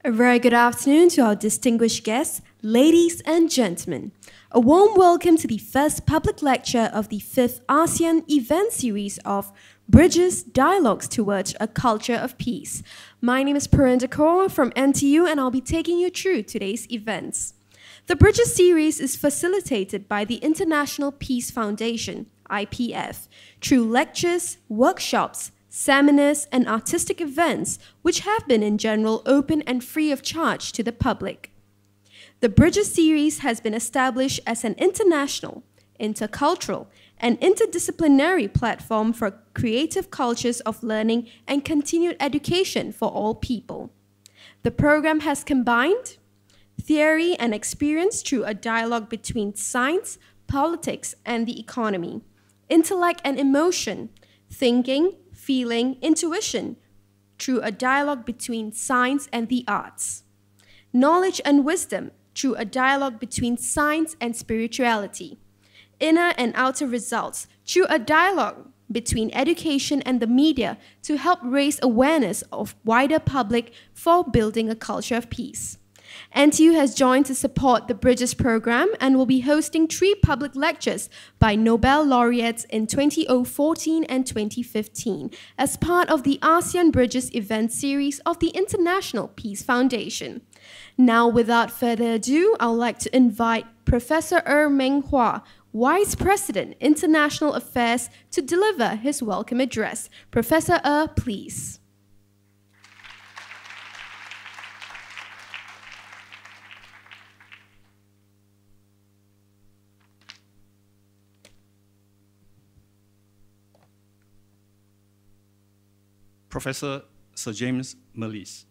A very good afternoon to our distinguished guests, ladies and gentlemen. A warm welcome to the first public lecture of the 5th ASEAN event series of Bridges Dialogues Towards a Culture of Peace. My name is Perinda Kaur from NTU and I'll be taking you through today's events. The Bridges series is facilitated by the International Peace Foundation, IPF, through lectures, workshops, seminars, and artistic events, which have been in general open and free of charge to the public. The Bridges series has been established as an international, intercultural, and interdisciplinary platform for creative cultures of learning and continued education for all people. The program has combined theory and experience through a dialogue between science, politics, and the economy, intellect and emotion, thinking, feeling, intuition, through a dialogue between science and the arts. Knowledge and wisdom, through a dialogue between science and spirituality. Inner and outer results, through a dialogue between education and the media to help raise awareness of wider public for building a culture of peace. NTU has joined to support the Bridges program and will be hosting 3 public lectures by Nobel Laureates in 2014 and 2015 as part of the ASEAN Bridges event series of the International Peace Foundation. Now, without further ado, I would like to invite Professor Meng Hua, Vice President, International Affairs, to deliver his welcome address. Professor please. Professor Sir James Mirrlees,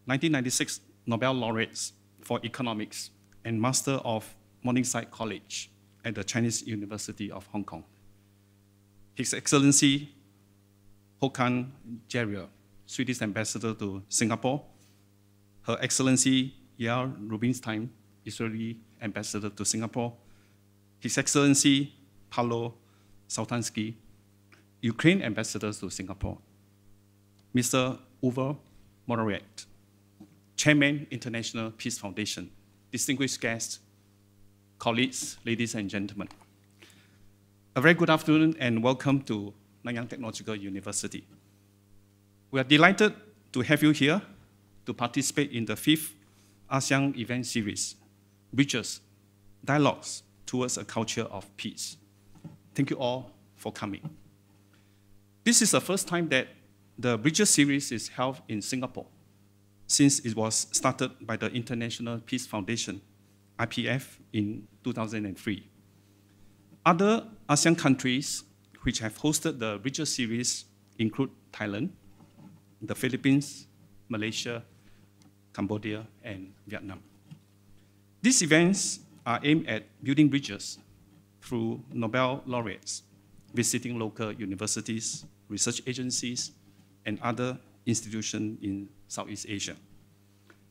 1996 Nobel Laureate for Economics and Master of Morningside College at the Chinese University of Hong Kong. His Excellency Håkan Gerrier, Swedish Ambassador to Singapore. Her Excellency Yair Rubinstein, Israeli Ambassador to Singapore. His Excellency Paolo Saltansky, Ukraine Ambassador to Singapore. Mr. Uwe Morawetz, Chairman, International Peace Foundation, distinguished guests, colleagues, ladies and gentlemen. A very good afternoon and welcome to Nanyang Technological University. We are delighted to have you here to participate in the 5th ASEAN event series, Bridges, Dialogues Towards a Culture of Peace. Thank you all for coming. This is the first time that the Bridges series is held in Singapore, since it was started by the International Peace Foundation, IPF, in 2003. Other ASEAN countries which have hosted the Bridges series include Thailand, the Philippines, Malaysia, Cambodia, and Vietnam. These events are aimed at building bridges through Nobel laureates, visiting local universities, research agencies, and other institutions in Southeast Asia.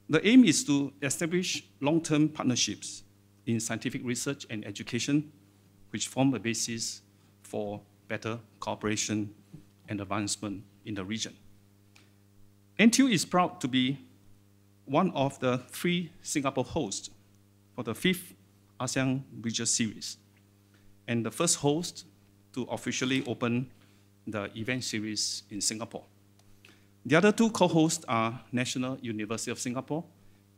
The aim is to establish long-term partnerships in scientific research and education, which form the basis for better cooperation and advancement in the region. NTU is proud to be one of the 3 Singapore hosts for the 5th ASEAN Bridges series, and the first host to officially open the event series in Singapore. The other 2 co-hosts are National University of Singapore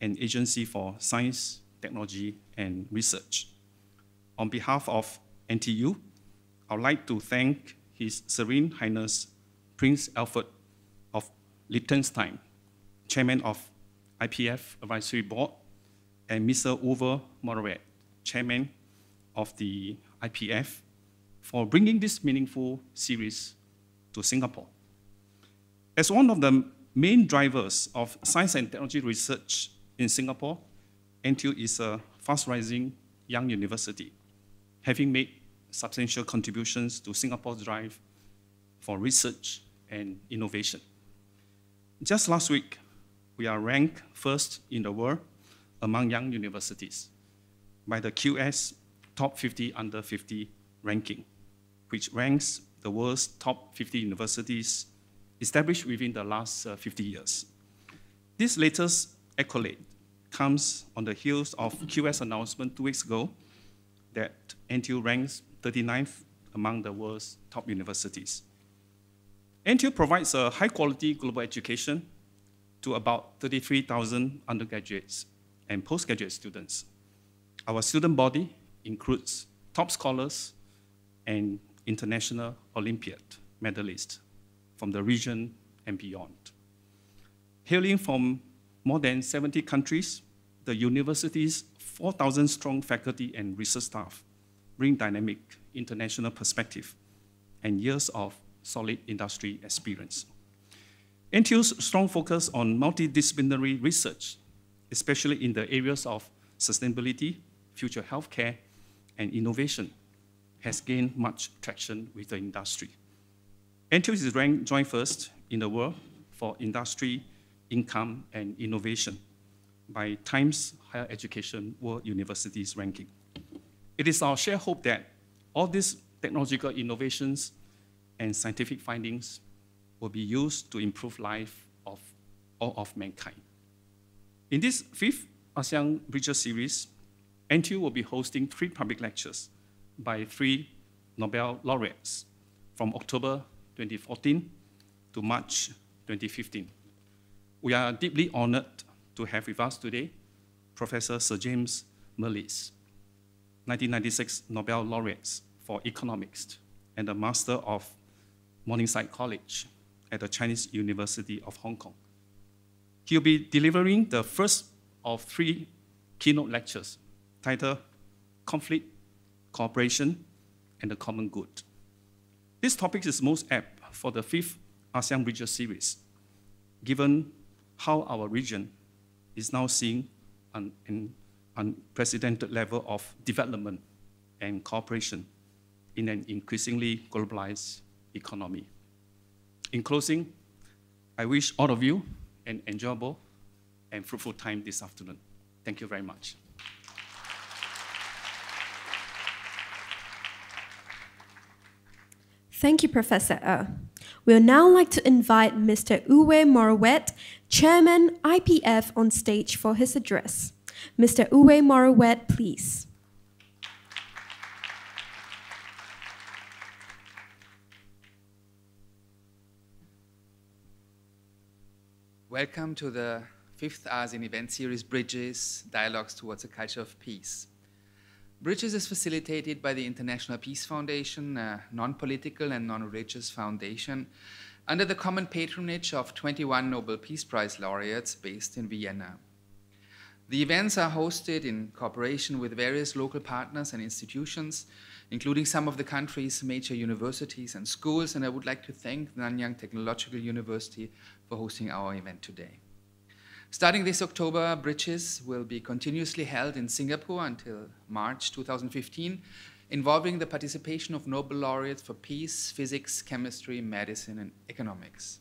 and Agency for Science, Technology, and Research. On behalf of NTU, I would like to thank His Serene Highness Prince Alfred of Liechtenstein, Chairman of IPF Advisory Board, and Mr. Uwe Morawetz, Chairman of the IPF, for bringing this meaningful series to Singapore. As one of the main drivers of science and technology research in Singapore, NTU is a fast-rising young university, having made substantial contributions to Singapore's drive for research and innovation. Just last week, we are ranked first in the world among young universities by the QS Top 50 Under 50 ranking, which ranks the world's top 50 universities established within the last 50 years. This latest accolade comes on the heels of QS announcement 2 weeks ago that NTU ranks 39th among the world's top universities. NTU provides a high-quality global education to about 33,000 undergraduates and postgraduate students. Our student body includes top scholars and international Olympiad medalists from the region and beyond. Hailing from more than 70 countries, the university's 4,000-strong faculty and research staff bring dynamic international perspective and years of solid industry experience. NTU's strong focus on multidisciplinary research, especially in the areas of sustainability, future healthcare, and innovation, has gained much traction with the industry. NTU is ranked joint first in the world for industry, income, and innovation by Times Higher Education World Universities ranking. It is our shared hope that all these technological innovations and scientific findings will be used to improve life of all of mankind. In this 5th ASEAN Bridges series, NTU will be hosting 3 public lectures by 3 Nobel laureates from October 2014 to March 2015. We are deeply honored to have with us today Professor Sir James Mirrlees, 1996 Nobel Laureate for Economics and a Master of Morningside College at the Chinese University of Hong Kong. He'll be delivering the first of 3 keynote lectures titled Conflict, Cooperation, and the Common Good. This topic is most apt for the 5th ASEAN Bridges series, given how our region is now seeing an unprecedented level of development and cooperation in an increasingly globalized economy. In closing, I wish all of you an enjoyable and fruitful time this afternoon. Thank you very much. Thank you, Professor. We would now like to invite Mr. Uwe Morawetz, Chairman, IPF, on stage for his address. Mr. Uwe Morawetz, please. Welcome to the 5th ASEAN event series, Bridges, Dialogues Towards a Culture of Peace. Bridges is facilitated by the International Peace Foundation, a non-political and non-religious foundation, under the common patronage of 21 Nobel Peace Prize laureates based in Vienna. The events are hosted in cooperation with various local partners and institutions, including some of the country's major universities and schools, and I would like to thank Nanyang Technological University for hosting our event today. Starting this October, Bridges will be continuously held in Singapore until March 2015, involving the participation of Nobel laureates for peace, physics, chemistry, medicine, and economics.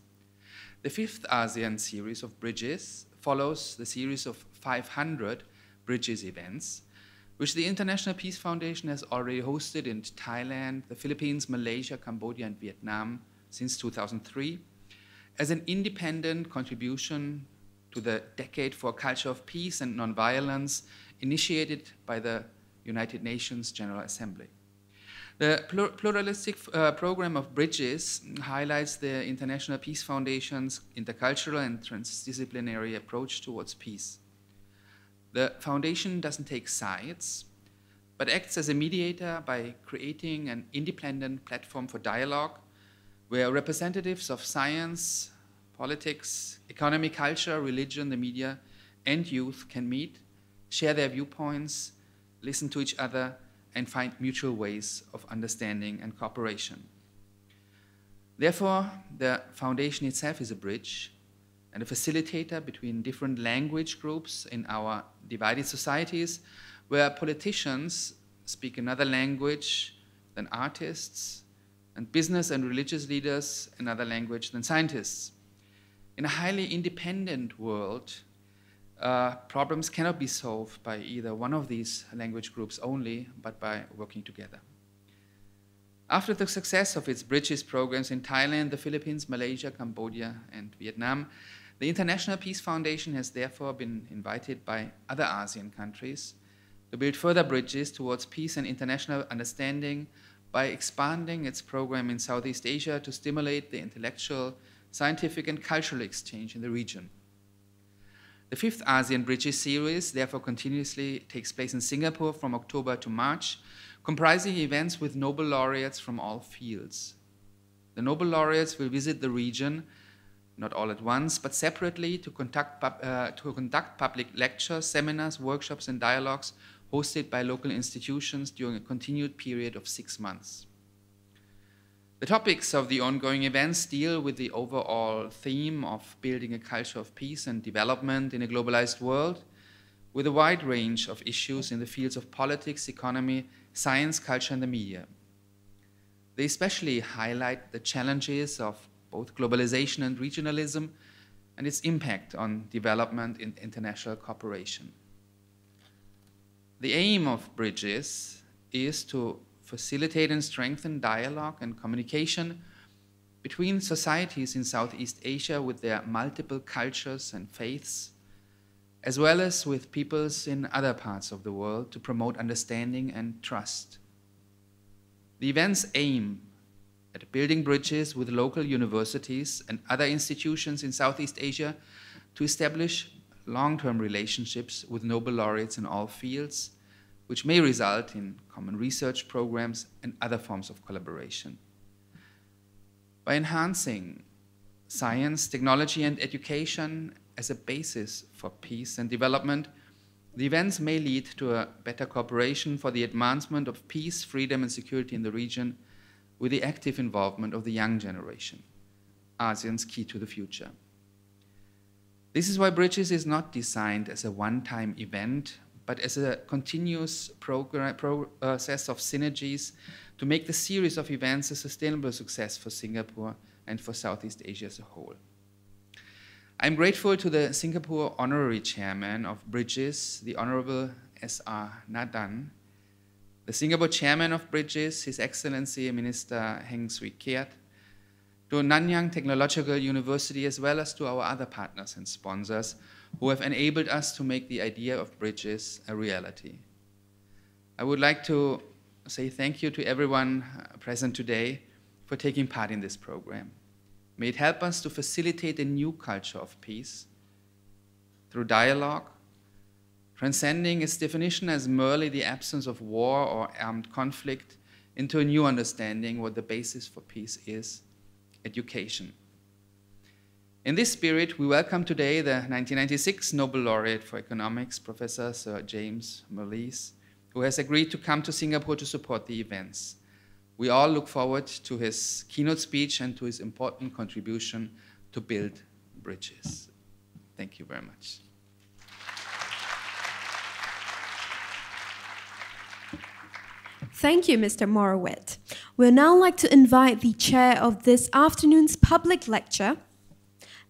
The 5th ASEAN series of Bridges follows the series of 500 Bridges events, which the International Peace Foundation has already hosted in Thailand, the Philippines, Malaysia, Cambodia, and Vietnam since 2003, as an independent contribution to the Decade for a Culture of Peace and Nonviolence initiated by the United Nations General Assembly. The pluralistic program of Bridges highlights the International Peace Foundation's intercultural and transdisciplinary approach towards peace. The foundation doesn't take sides, but acts as a mediator by creating an independent platform for dialogue where representatives of science, politics, economy, culture, religion, the media, and youth can meet, share their viewpoints, listen to each other, and find mutual ways of understanding and cooperation. Therefore, the foundation itself is a bridge and a facilitator between different language groups in our divided societies, where politicians speak another language than artists, and business and religious leaders another language than scientists. In a highly independent world, problems cannot be solved by either one of these language groups only, but by working together. After the success of its Bridges programs in Thailand, the Philippines, Malaysia, Cambodia, and Vietnam, The International Peace Foundation has therefore been invited by other ASEAN countries to build further bridges towards peace and international understanding by expanding its program in Southeast Asia to stimulate the intellectual, scientific, and cultural exchange in the region. The 5th ASEAN Bridges series therefore continuously takes place in Singapore from October to March, comprising events with Nobel laureates from all fields. The Nobel laureates will visit the region, not all at once, but separately to conduct public lectures, seminars, workshops, and dialogues hosted by local institutions during a continued period of 6 months. The topics of the ongoing events deal with the overall theme of building a culture of peace and development in a globalized world, with a wide range of issues in the fields of politics, economy, science, culture, and the media. They especially highlight the challenges of both globalization and regionalism and its impact on development in international cooperation. The aim of Bridges is to facilitate and strengthen dialogue and communication between societies in Southeast Asia with their multiple cultures and faiths, as well as with peoples in other parts of the world to promote understanding and trust. The events aim at building bridges with local universities and other institutions in Southeast Asia to establish long-term relationships with Nobel laureates in all fields, which may result in common research programs and other forms of collaboration. By enhancing science, technology, and education as a basis for peace and development, the events may lead to a better cooperation for the advancement of peace, freedom, and security in the region, with the active involvement of the young generation, ASEAN's key to the future. This is why Bridges is not designed as a one-time event, but as a continuous process of synergies to make the series of events a sustainable success for Singapore and for Southeast Asia as a whole. I'm grateful to the Singapore Honorary Chairman of Bridges, the Honorable S.R. Nadan, the Singapore Chairman of Bridges, His Excellency Minister Heng Swee Keat, to Nanyang Technological University, as well as to our other partners and sponsors who have enabled us to make the idea of Bridges a reality. I would like to say thank you to everyone present today for taking part in this program. May it help us to facilitate a new culture of peace through dialogue, transcending its definition as merely the absence of war or armed conflict into a new understanding what the basis for peace is: education. In this spirit, we welcome today the 1996 Nobel Laureate for Economics, Professor Sir James Mirrlees, who has agreed to come to Singapore to support the events. We all look forward to his keynote speech and to his important contribution to build bridges. Thank you very much. Thank you, Mr. Morawetz. We'd now like to invite the chair of this afternoon's public lecture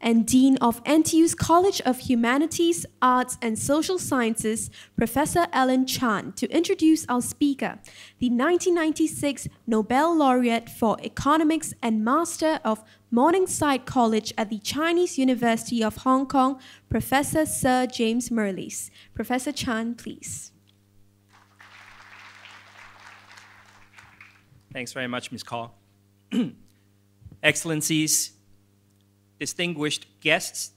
and Dean of NTU's College of Humanities, Arts and Social Sciences, Professor Ellen Chan, to introduce our speaker, the 1996 Nobel Laureate for Economics and Master of Morningside College at the Chinese University of Hong Kong, Professor Sir James Mirrlees. Professor Chan, please. Thanks very much, Ms. Kaur. Excellencies, distinguished guests,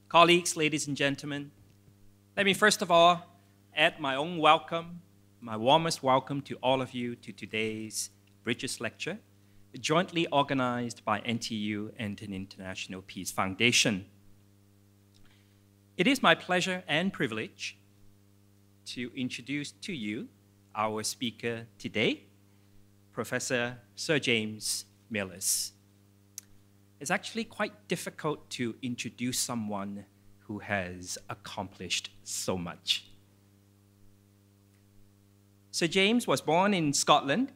colleagues, ladies and gentlemen, let me first of all add my own welcome, my warmest welcome to all of you to today's Bridges Lecture, jointly organized by NTU and the International Peace Foundation. It is my pleasure and privilege to introduce to you our speaker today, Professor Sir James Mirrlees. It's actually quite difficult to introduce someone who has accomplished so much. Sir James was born in Scotland.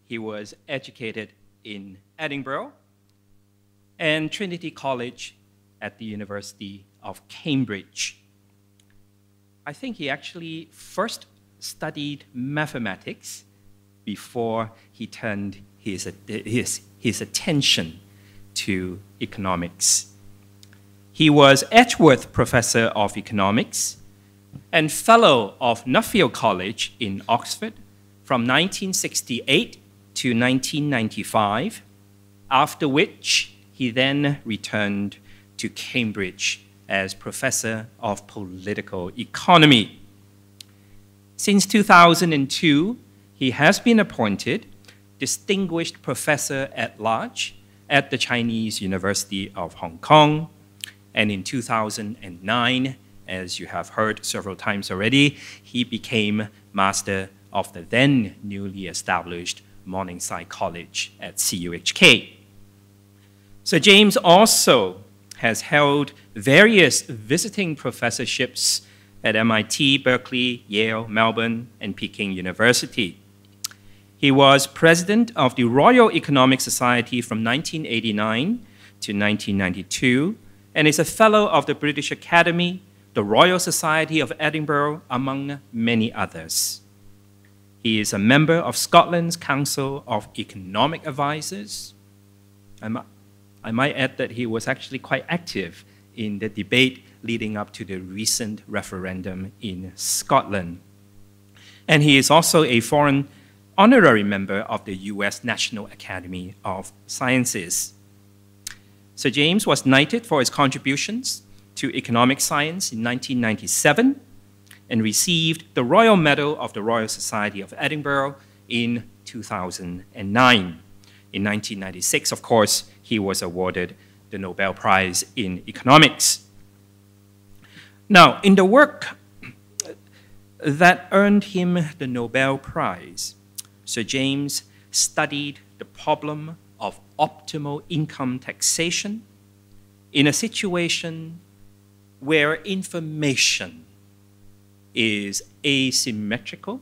He was educated in Edinburgh and Trinity College at the University of Cambridge. I think he actually first studied mathematics before he turned his attention to economics. He was Edgeworth Professor of Economics and Fellow of Nuffield College in Oxford from 1968 to 1995, after which he then returned to Cambridge as Professor of Political Economy. Since 2002, he has been appointed Distinguished Professor at Large at the Chinese University of Hong Kong. And in 2009, as you have heard several times already, he became Master of the then newly established Morningside College at CUHK. Sir James also has held various visiting professorships at MIT, Berkeley, Yale, Melbourne, and Peking University. He was president of the Royal Economic Society from 1989 to 1992, and is a fellow of the British Academy, the Royal Society of Edinburgh, among many others. He is a member of Scotland's Council of Economic Advisors. I might add that he was actually quite active in the debate leading up to the recent referendum in Scotland. And he is also a foreign honorary member of the US National Academy of Sciences. Sir James was knighted for his contributions to economic science in 1997 and received the Royal Medal of the Royal Society of Edinburgh in 2009. In 1996, of course, he was awarded the Nobel Prize in Economics. Now, in the work that earned him the Nobel Prize, Sir James studied the problem of optimal income taxation in a situation where information is asymmetrical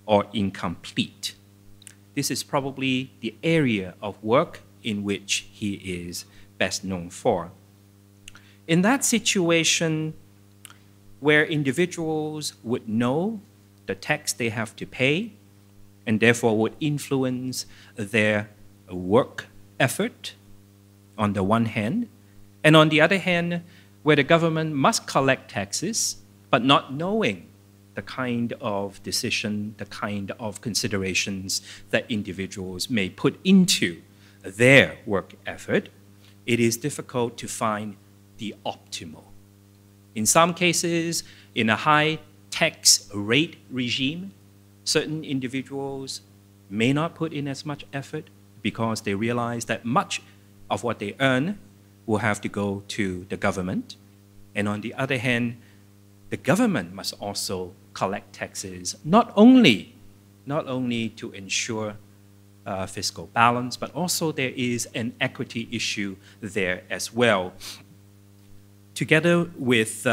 or incomplete. This is probably the area of work in which he is best known for. In that situation where individuals would know the tax they have to pay and therefore would influence their work effort on the one hand, and on the other hand, where the government must collect taxes, but not knowing the kind of decision, the kind of considerations that individuals may put into their work effort, it is difficult to find the optimal. In some cases, in a high tax rate regime, certain individuals may not put in as much effort because they realize that much of what they earn will have to go to the government. And on the other hand, the government must also collect taxes, not only to ensure fiscal balance, but also there is an equity issue there as well. Together with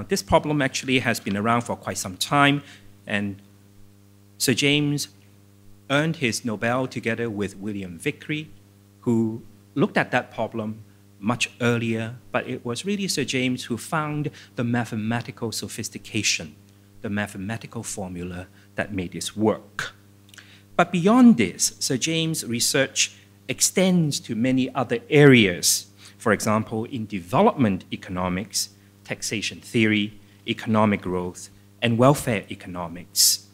this problem actually has been around for quite some time, and Sir James earned his Nobel together with William Vickrey, who looked at that problem much earlier, but it was really Sir James who found the mathematical sophistication, the mathematical formula that made this work. But beyond this, Sir James' research extends to many other areas. For example, in development economics, taxation theory, economic growth, and welfare economics.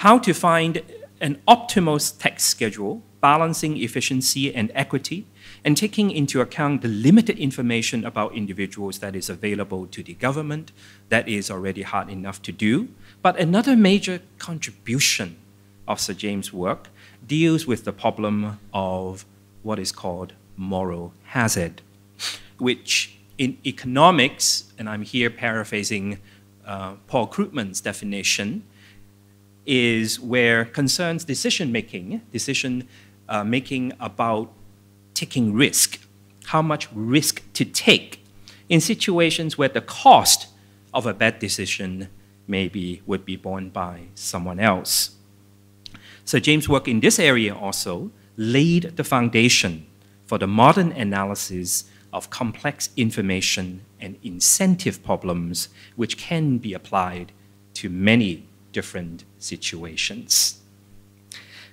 How to find an optimal tax schedule, balancing efficiency and equity, and taking into account the limited information about individuals that is available to the government, that is already hard enough to do. But another major contribution of Sir James' work deals with the problem of what is called moral hazard, which in economics, and I'm here paraphrasing Paul Krugman's definition, is where concerns decision-making about taking risk, how much risk to take in situations where the cost of a bad decision would be borne by someone else. So James' work in this area also laid the foundation for the modern analysis of complex information and incentive problems, which can be applied to many different situations.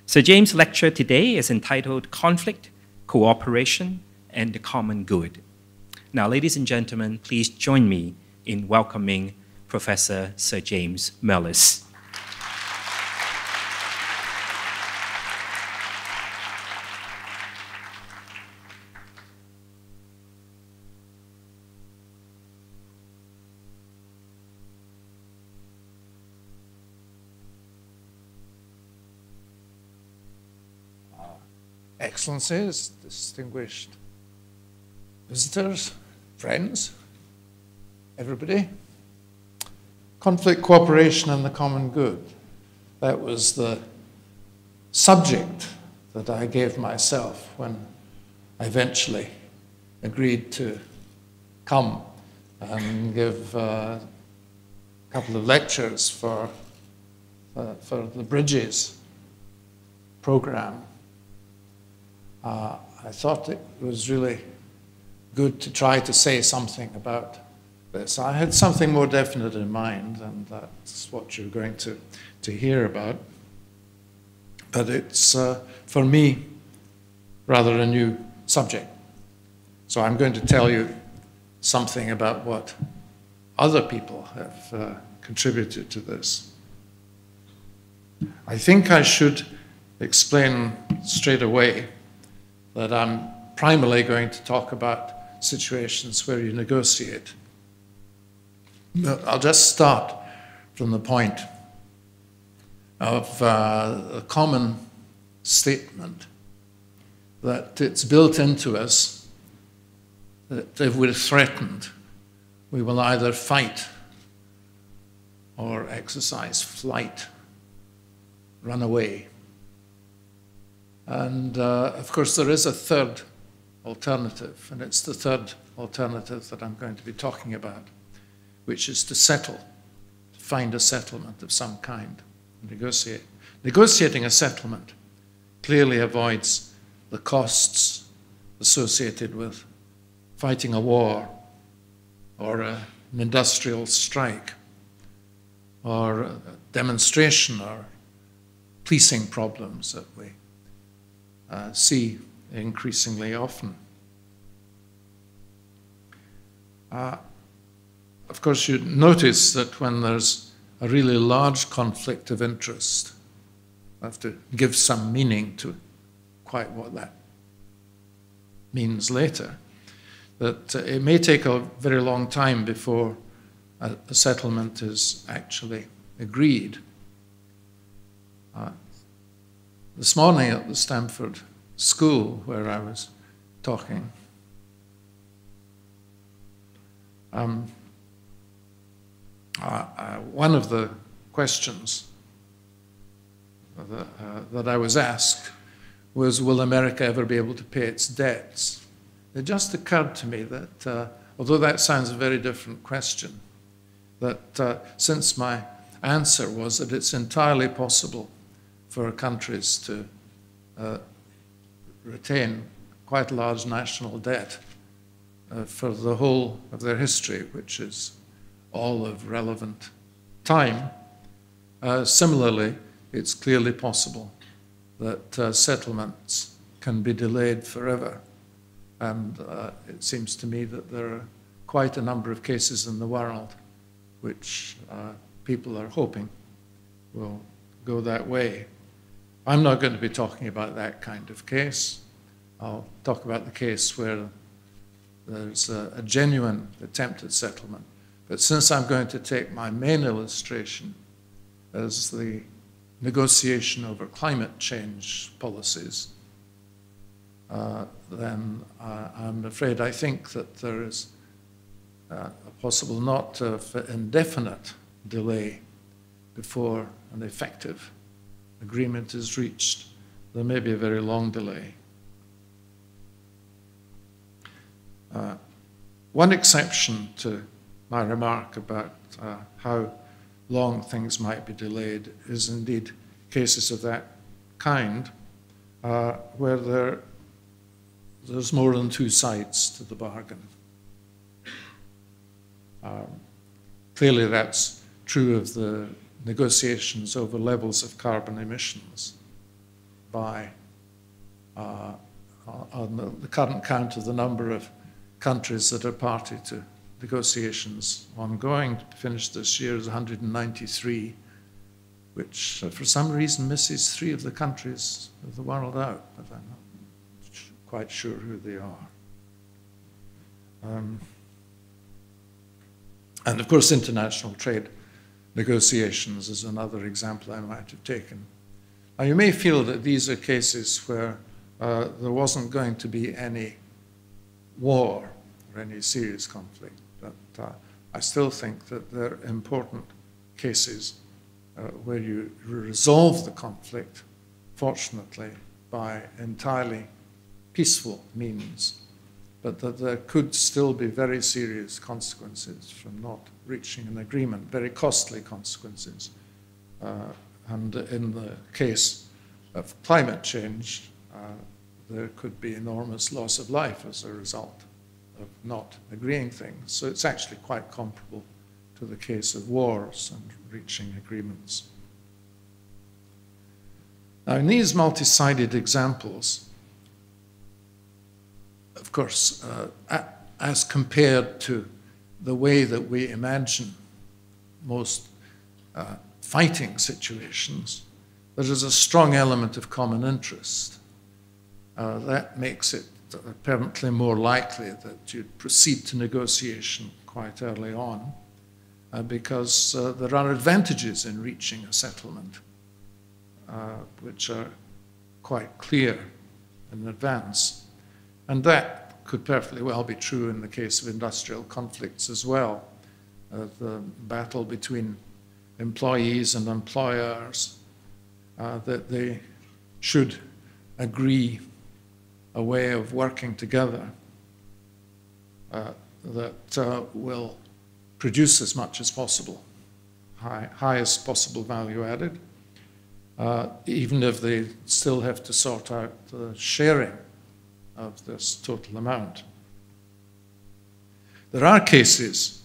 So James' lecture today is entitled Conflict, Cooperation, and the Common Good. Now, ladies and gentlemen, please join me in welcoming Professor Sir James Mirrlees. Excellencies, distinguished visitors, friends, everybody. Conflict, cooperation, and the common good. That was the subject that I gave myself when I eventually agreed to come and give a couple of lectures for the Bridges program. I thought it was really good to try to say something about this. I had something more definite in mind, and that's what you're going to hear about. But it's, for me, rather a new subject. So I'm going to tell you something about what other people have contributed to this. I think I should explain straight away that I'm primarily going to talk about situations where you negotiate. I'll just start from the point of a common statement that it's built into us that if we're threatened, we will either fight or exercise flight, run away. And of course, there is a third alternative, and it's the third alternative that I'm going to be talking about, which is to settle, to find a settlement of some kind, negotiate. Negotiating a settlement clearly avoids the costs associated with fighting a war or an industrial strike or a demonstration or policing problems that we see increasingly often. Of course, you notice that when there's a really large conflict of interest, I have to give some meaning to quite what that means later, that it may take a very long time before a settlement is actually agreed. This morning at the Stanford School where I was talking, one of the questions that I was asked was, will America ever be able to pay its debts? It just occurred to me that, although that sounds a very different question, that since my answer was that it's entirely possible for countries to retain quite a large national debt for the whole of their history, which is all of relevant time. Similarly, it's clearly possible that settlements can be delayed forever. And it seems to me that there are quite a number of cases in the world which people are hoping will go that way. I'm not going to be talking about that kind of case. I'll talk about the case where there's a genuine attempt at settlement. But since I'm going to take my main illustration as the negotiation over climate change policies, then I'm afraid I think that there is a possible not of indefinite delay before an effective agreement is reached. There may be a very long delay. One exception to my remark about how long things might be delayed is indeed cases of that kind where there's more than two sides to the bargain. Clearly that's true of the negotiations over levels of carbon emissions by on the current count of the number of countries that are party to negotiations ongoing to finish this year is 193, which for some reason misses 3 of the countries of the world out, but I'm not quite sure who they are. And of course, international trade negotiations is another example I might have taken. Now, you may feel that these are cases where there wasn't going to be any war or any serious conflict, but I still think that they're important cases where you resolve the conflict, fortunately, by entirely peaceful means, but that there could still be very serious consequences from not reaching an agreement, very costly consequences. And in the case of climate change, there could be enormous loss of life as a result of not agreeing things. So it's actually quite comparable to the case of wars and reaching agreements. Now, in these multi-sided examples, of course, as compared to the way that we imagine most fighting situations, there is a strong element of common interest. That makes it apparently more likely that you'd proceed to negotiation quite early on, because there are advantages in reaching a settlement, which are quite clear in advance. And that could perfectly well be true in the case of industrial conflicts as well. The battle between employees and employers, that they should agree a way of working together that will produce as much as possible, highest possible value added, even if they still have to sort out the sharing of this total amount. There are cases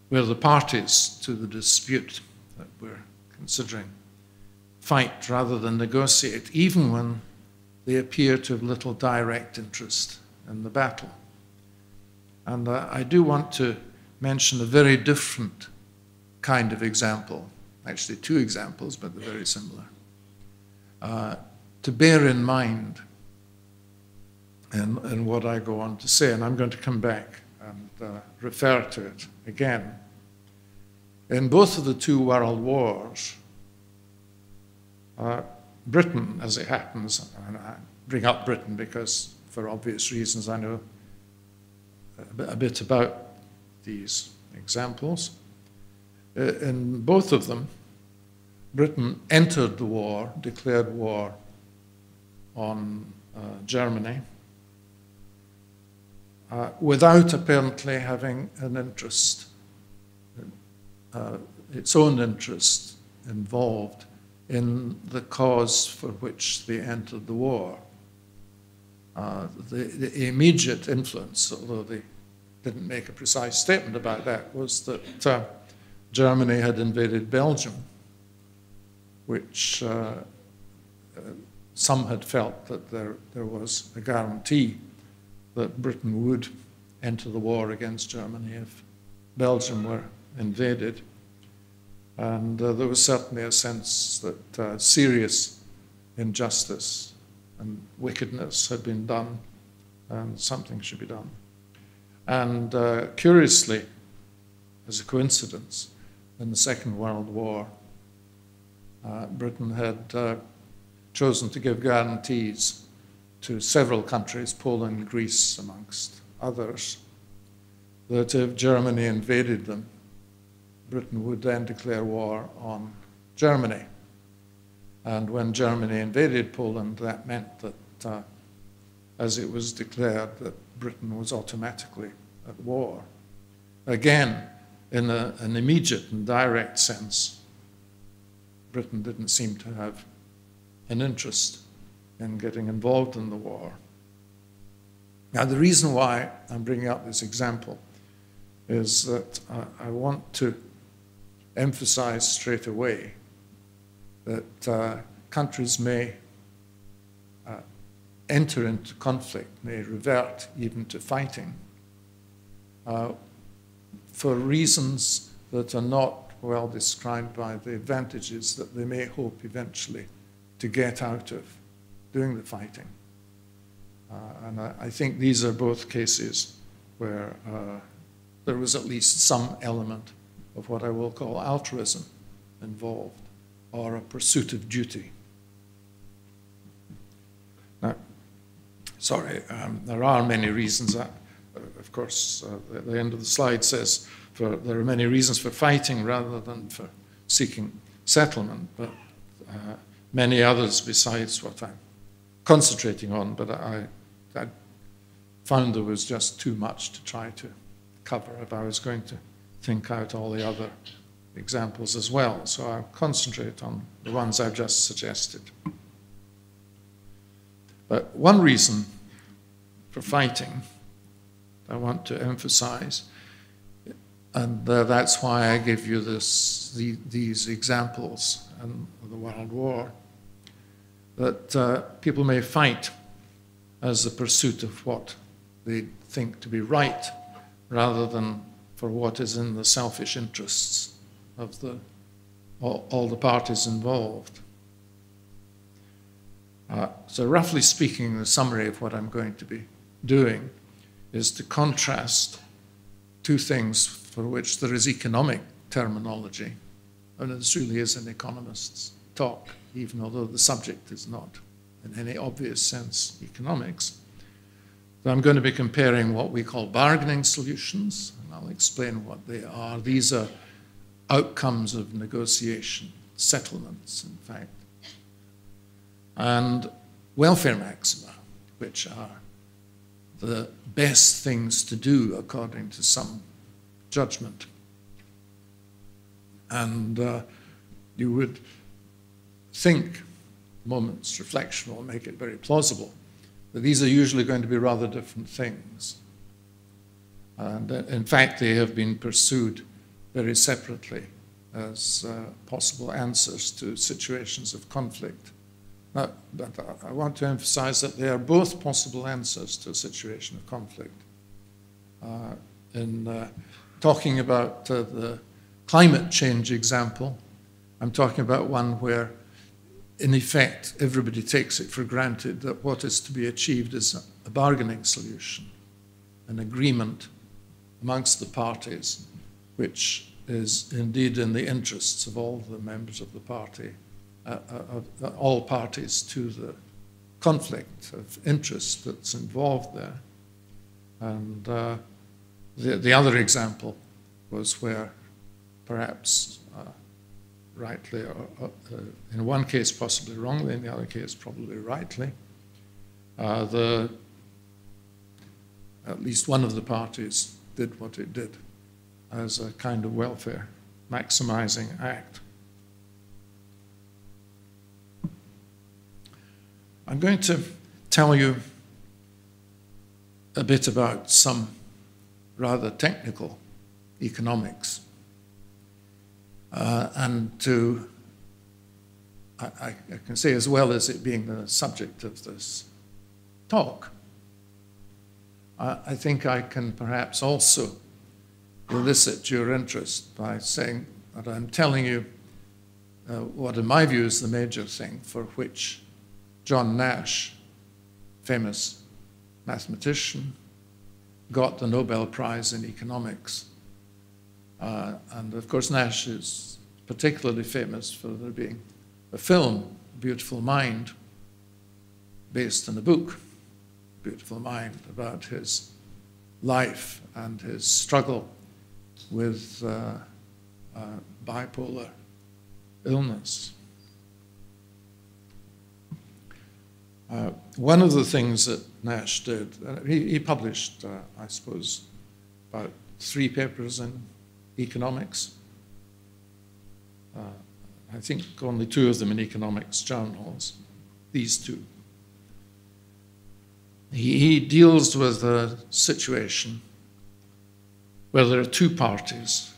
where the parties to the dispute that we're considering fight rather than negotiate, even when they appear to have little direct interest in the battle. And I do want to mention a very different kind of example, actually 2 examples, but they're very similar, to bear in mind in what I go on to say, and I'm going to come back and refer to it again. In both of the 2 world wars, Britain, as it happens, and I bring up Britain because for obvious reasons I know a bit about these examples. In both of them, Britain entered the war, declared war on Germany, without apparently having an interest, its own interest involved in the cause for which they entered the war. The immediate influence, although they didn't make a precise statement about that, was that Germany had invaded Belgium, which some had felt that there was a guarantee that Britain would enter the war against Germany if Belgium were invaded. And there was certainly a sense that serious injustice and wickedness had been done and something should be done. And curiously, as a coincidence, in the Second World War, Britain had chosen to give guarantees to several countries, Poland and Greece amongst others, that if Germany invaded them, Britain would then declare war on Germany. And when Germany invaded Poland, that meant that, as it was declared, that Britain was automatically at war. Again, in an immediate and direct sense, Britain didn't seem to have an interest in getting involved in the war. Now, the reason why I'm bringing up this example is that I want to emphasize straight away that countries may enter into conflict, may revert even to fighting, for reasons that are not well described by the advantages that they may hope eventually to get out of doing the fighting. And I think these are both cases where there was at least some element of what I will call altruism involved, or a pursuit of duty. Now, sorry, there are many reasons. Of course, at the end of the slide says there are many reasons for fighting rather than for seeking settlement, but many others besides what I'm concentrating on, but I found there was just too much to try to cover if I was going to think out all the other examples as well. So I'll concentrate on the ones I've just suggested. But one reason for fighting I want to emphasize, and that's why I give you these examples in the World War, that people may fight as the pursuit of what they think to be right, rather than for what is in the selfish interests of all the parties involved. So roughly speaking, the summary of what I'm going to be doing is to contrast two things for which there is economic terminology, and this really is an economist's talk, even although the subject is not in any obvious sense economics. So I'm going to be comparing what we call bargaining solutions, and I'll explain what they are. These are outcomes of negotiation, settlements, in fact, and welfare maxima, which are the best things to do according to some judgment. And you would think, a moment's reflection will make it very plausible, that these are usually going to be rather different things. And in fact, they have been pursued very separately as possible answers to situations of conflict. But I want to emphasize that they are both possible answers to a situation of conflict. In talking about the climate change example, I'm talking about one where, in effect, everybody takes it for granted that what is to be achieved is a bargaining solution, an agreement amongst the parties, which is indeed in the interests of all the members of the party, all parties to the conflict of interest that's involved there. And the other example was where perhaps rightly, or in one case possibly wrongly, in the other case probably rightly, at least one of the parties did what it did as a kind of welfare maximizing act. I'm going to tell you a bit about some rather technical economics. And I can say, as well as it being the subject of this talk, I think I can perhaps also elicit your interest by saying that I'm telling you what in my view is the major thing for which John Nash, famous mathematician, got the Nobel Prize in economics. And of course, Nash is particularly famous for there being a film, Beautiful Mind, based on a book, Beautiful Mind, about his life and his struggle with bipolar illness. One of the things that Nash did, he published, I suppose, about 3 papers in economics. I think only 2 of them in economics journals, these 2. He deals with a situation where there are 2 parties.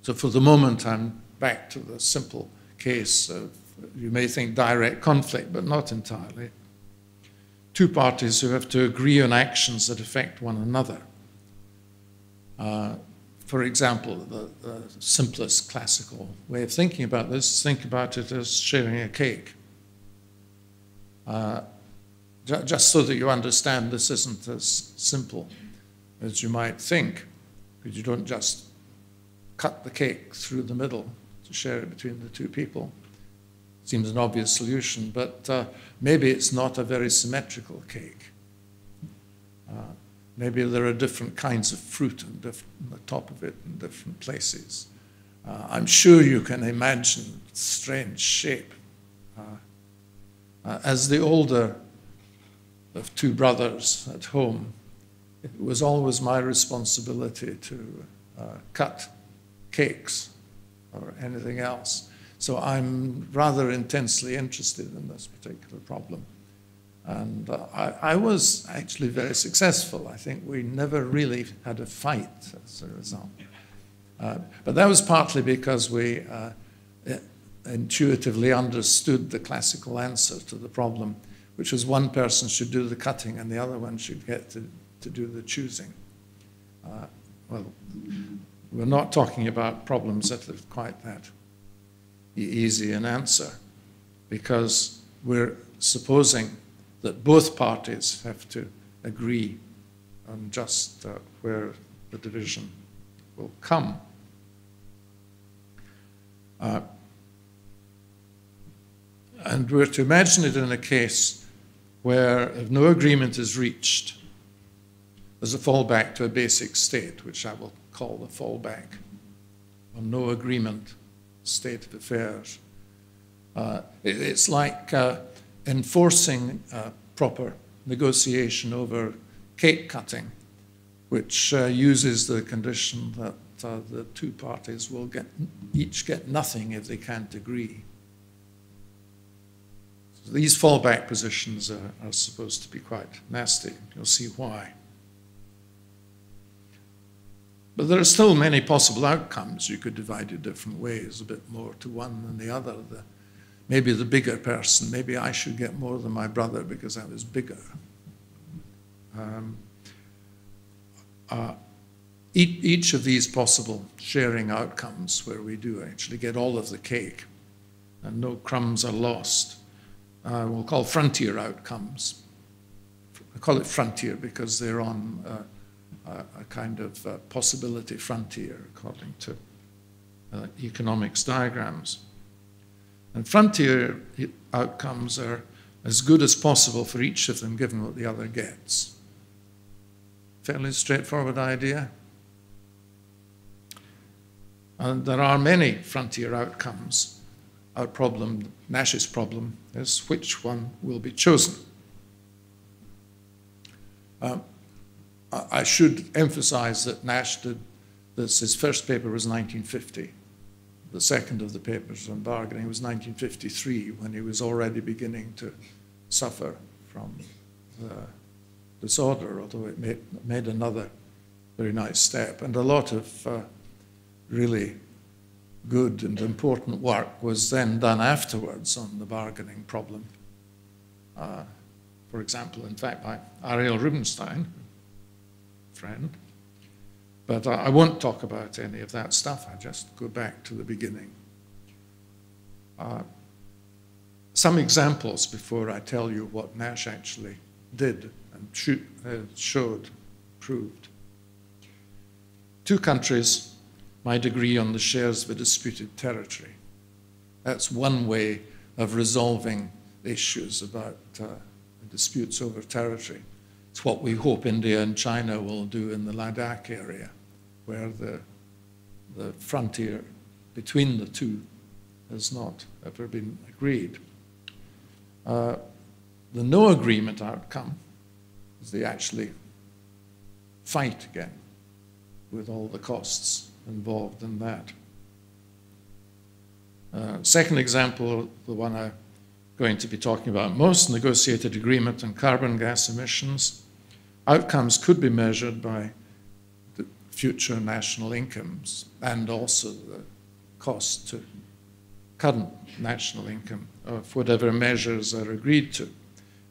So for the moment, I'm back to the simple case of, you may think, direct conflict, but not entirely. two parties who have to agree on actions that affect one another. For example, the simplest classical way of thinking about this, think about it as sharing a cake. Just so that you understand this isn't as simple as you might think, because you don't just cut the cake through the middle to share it between the two people. Seems an obvious solution, but maybe it's not a very symmetrical cake. Maybe there are different kinds of fruit on the top of it in different places. I'm sure you can imagine strange shape. As the older of two brothers at home, it was always my responsibility to cut cakes or anything else. So I'm rather intensely interested in this particular problem. And I was actually very successful. I think we never really had a fight as a result. But that was partly because we intuitively understood the classical answer to the problem, which was one person should do the cutting and the other one should get to do the choosing. Well, we're not talking about problems that are quite that easy an answer, because we're supposing that both parties have to agree on just where the division will come. And we're to imagine it in a case where, if no agreement is reached, there's a fallback to a basic state, which I will call the fallback on no agreement state of affairs. It's like enforcing proper negotiation over cake cutting, which uses the condition that the two parties will each get nothing if they can't agree. So these fallback positions are supposed to be quite nasty. You'll see why. But there are still many possible outcomes. You could divide it different ways, a bit more to one than the other. Maybe the bigger person, maybe I should get more than my brother because I was bigger. Each of these possible sharing outcomes where we do actually get all of the cake and no crumbs are lost, we'll call frontier outcomes. I call it frontier because they're on a kind of possibility frontier according to economics diagrams. And frontier outcomes are as good as possible for each of them given what the other gets. Fairly straightforward idea. And there are many frontier outcomes. Our problem, Nash's problem, is which one will be chosen. I should emphasize that Nash did this. His first paper was 1950. The second of the papers on bargaining was 1953, when he was already beginning to suffer from the disorder, although it made another very nice step. And a lot of really good and important work was then done afterwards on the bargaining problem. For example, in fact, by Ariel Rubinstein, friend. But I won't talk about any of that stuff. I just go back to the beginning. Some examples before I tell you what Nash actually did and showed, proved. Two countries might agree on the shares of a disputed territory. That's one way of resolving issues about disputes over territory. It's what we hope India and China will do in the Ladakh area, where the frontier between the two has not ever been agreed. The no agreement outcome is they actually fight again with all the costs involved in that. Second example, the one I'm going to be talking about most, negotiated agreement on carbon gas emissions. Outcomes could be measured by the future national incomes and also the cost to current national income of whatever measures are agreed to.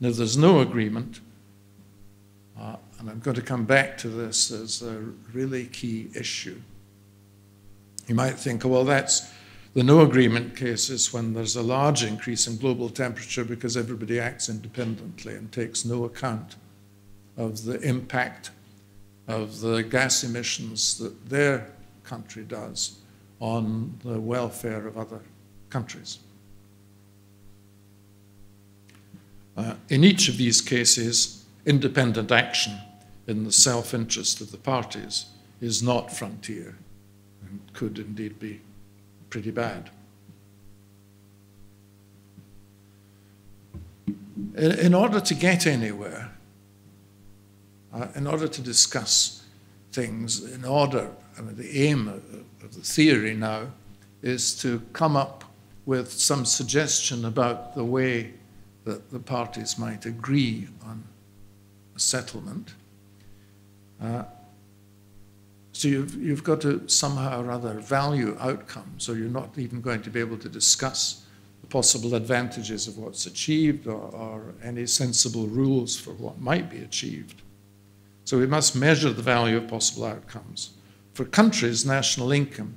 Now, there's no agreement, and I'm going to come back to this as a really key issue. You might think, well, that's the no agreement cases when there's a large increase in global temperature because everybody acts independently and takes no account of the impact of the gas emissions that their country does on the welfare of other countries. In each of these cases, independent action in the self-interest of the parties is not frontier and could indeed be pretty bad. In order to get anywhere, in order to discuss things, the aim of the theory now is to come up with some suggestion about the way that the parties might agree on a settlement. So you've got to somehow or other value outcomes, or you're not even going to be able to discuss the possible advantages of what's achieved or any sensible rules for what might be achieved. So we must measure the value of possible outcomes. For countries, national income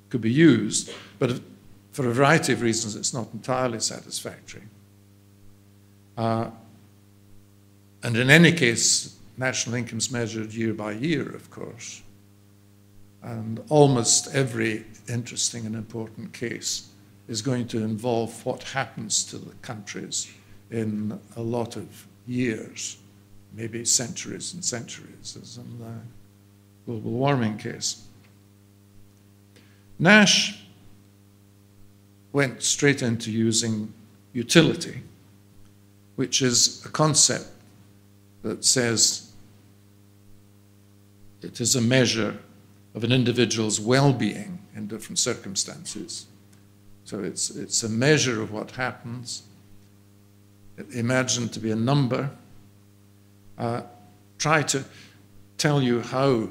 could be used, but for a variety of reasons, it's not entirely satisfactory. And in any case, national income is measured year by year, of course. And almost every interesting and important case is going to involve what happens to the countries in a lot of years, maybe centuries and centuries, as in the global warming case. Nash went straight into using utility, which is a concept that says it is a measure of an individual's well-being in different circumstances. So it's a measure of what happens, imagined to be a number. Try to tell you how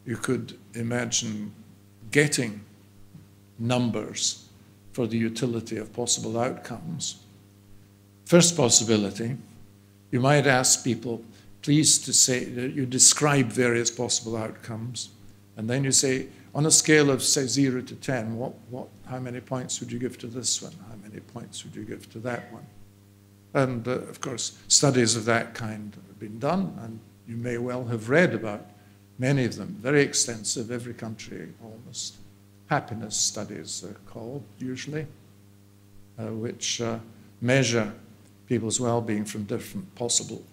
you could imagine getting numbers for the utility of possible outcomes. First possibility, you might ask people, please to say that you describe various possible outcomes, and then you say, on a scale of, say, 0 to 10, how many points would you give to this one? How many points would you give to that one? And, of course, studies of that kind have been done, and you may well have read about many of them, very extensive, every country almost. Happiness studies are called, usually, which measure people's well-being from different possible,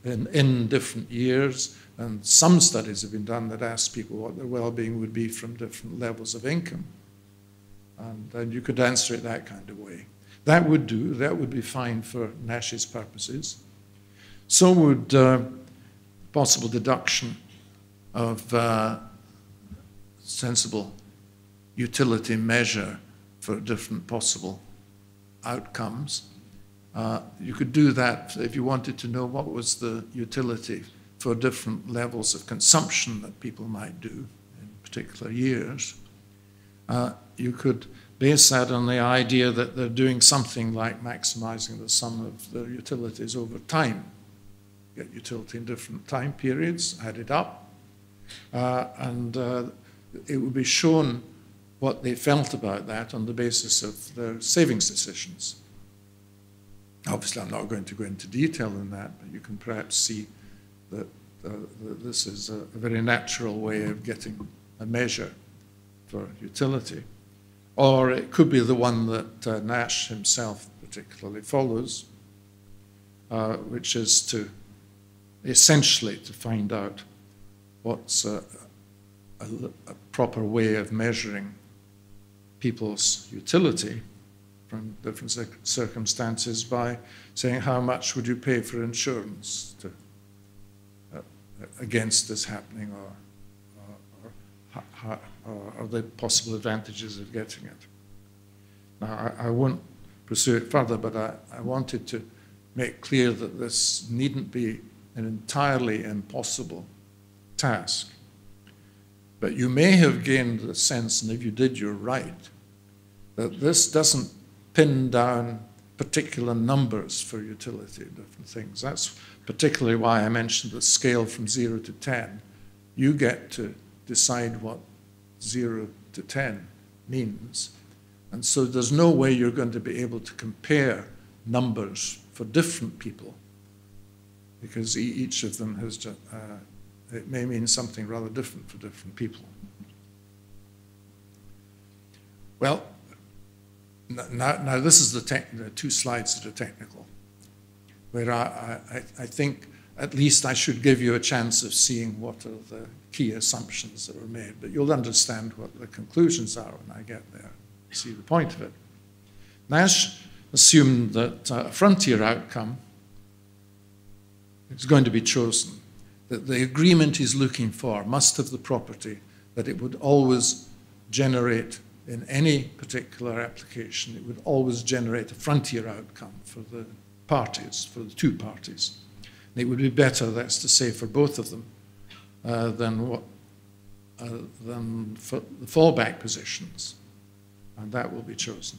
in different years. And some studies have been done that ask people what their well-being would be from different levels of income. And you could answer it that kind of way. That would do, that would be fine for Nash's purposes. So would possible deduction of sensible utility measure for different possible outcomes. You could do that if you wanted to know what was the utility for different levels of consumption that people might do in particular years. You could base that on the idea that they're doing something like maximizing the sum of their utilities over time. Get utility in different time periods, add it up, and it would be shown what they felt about that on the basis of their savings decisions. Obviously, I'm not going to go into detail in that, but you can perhaps see that this is a very natural way of getting a measure for utility. Or it could be the one that Nash himself particularly follows, which is to essentially to find out what's a proper way of measuring people's utility from different circumstances by saying how much would you pay for insurance against this happening, or the possible advantages of getting it. Now, I won't pursue it further, but I wanted to make clear that this needn't be an entirely impossible task. But you may have gained the sense, and if you did, you're right, that this doesn't pin down particular numbers for utility, different things. That's particularly why I mentioned the scale from 0 to 10. You get to decide what 0 to 10 means. And so there's no way you're going to be able to compare numbers for different people, because each of them has it may mean something rather different for different people. Well, now this is the 2 slides that are technical, where I think at least I should give you a chance of seeing what are the key assumptions that were made, but you'll understand what the conclusions are when I get there. See the point of it. Nash assumed that a frontier outcome is going to be chosen, that the agreement he's looking for must have the property that it would always generate, in any particular application, it would always generate a frontier outcome for the parties, for the 2 parties. And it would be better, that's to say, for both of them than for the fallback positions. And that will be chosen.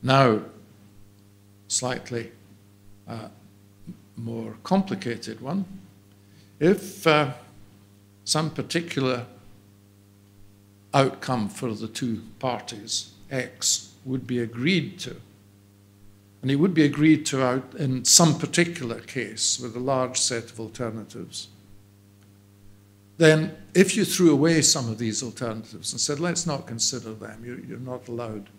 Now, slightly more complicated one. If some particular outcome for the 2 parties, X, would be agreed to, and it would be agreed to out in some particular case with a large set of alternatives, then if you threw away some of these alternatives and said, let's not consider them, you're not allowed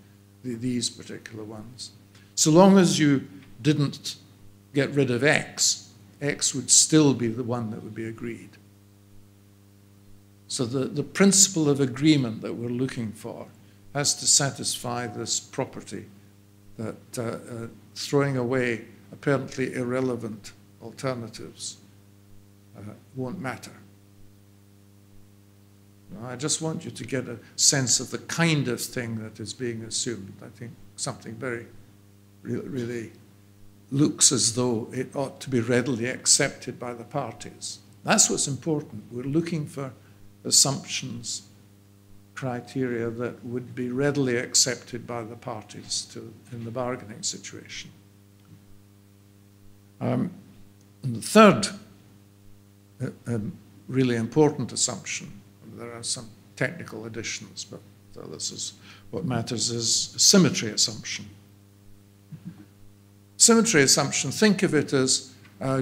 these particular ones. So long as you didn't get rid of X, X would still be the one that would be agreed. So the principle of agreement that we're looking for has to satisfy this property that throwing away apparently irrelevant alternatives won't matter. I just want you to get a sense of the kind of thing that is being assumed. I think something very, really looks as though it ought to be readily accepted by the parties. That's what's important. We're looking for assumptions, criteria that would be readily accepted by the parties in the bargaining situation. And the third really important assumption, there are some technical additions, but this is what matters, is a symmetry assumption. Symmetry assumption, think of it as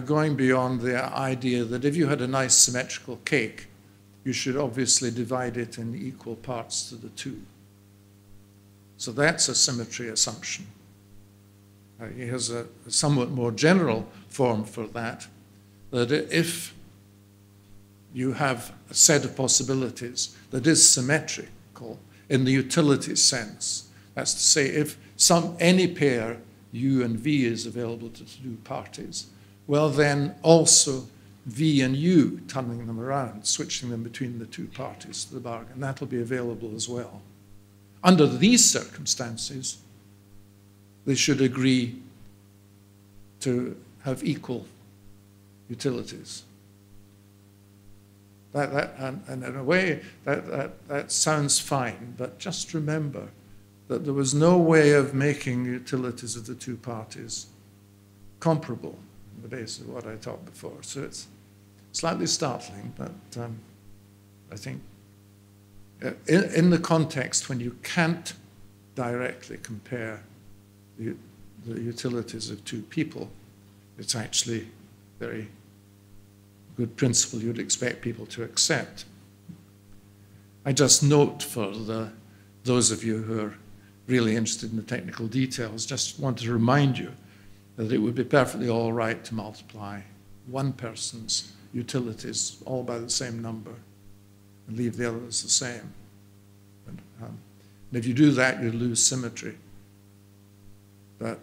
going beyond the idea that if you had a nice symmetrical cake, you should obviously divide it in equal parts to the 2. So that's a symmetry assumption. He has a somewhat more general form for that, that if you have a set of possibilities that is symmetrical in the utility sense, that's to say, if any pair U and V is available to 2 parties, well then also V and U, turning them around, switching them between the 2 parties to the bargain, that'll be available as well. Under these circumstances, they should agree to have equal utilities. And in a way, that sounds fine, but just remember that there was no way of making utilities of the 2 parties comparable on the basis of what I taught before. So it's slightly startling, but I think in the context when you can't directly compare the utilities of 2 people, it's actually very good principle you'd expect people to accept. I just note for those of you who are really interested in the technical details, just wanted to remind you that it would be perfectly all right to multiply one person's utilities all by the same number and leave the others the same. And if you do that, you lose symmetry. But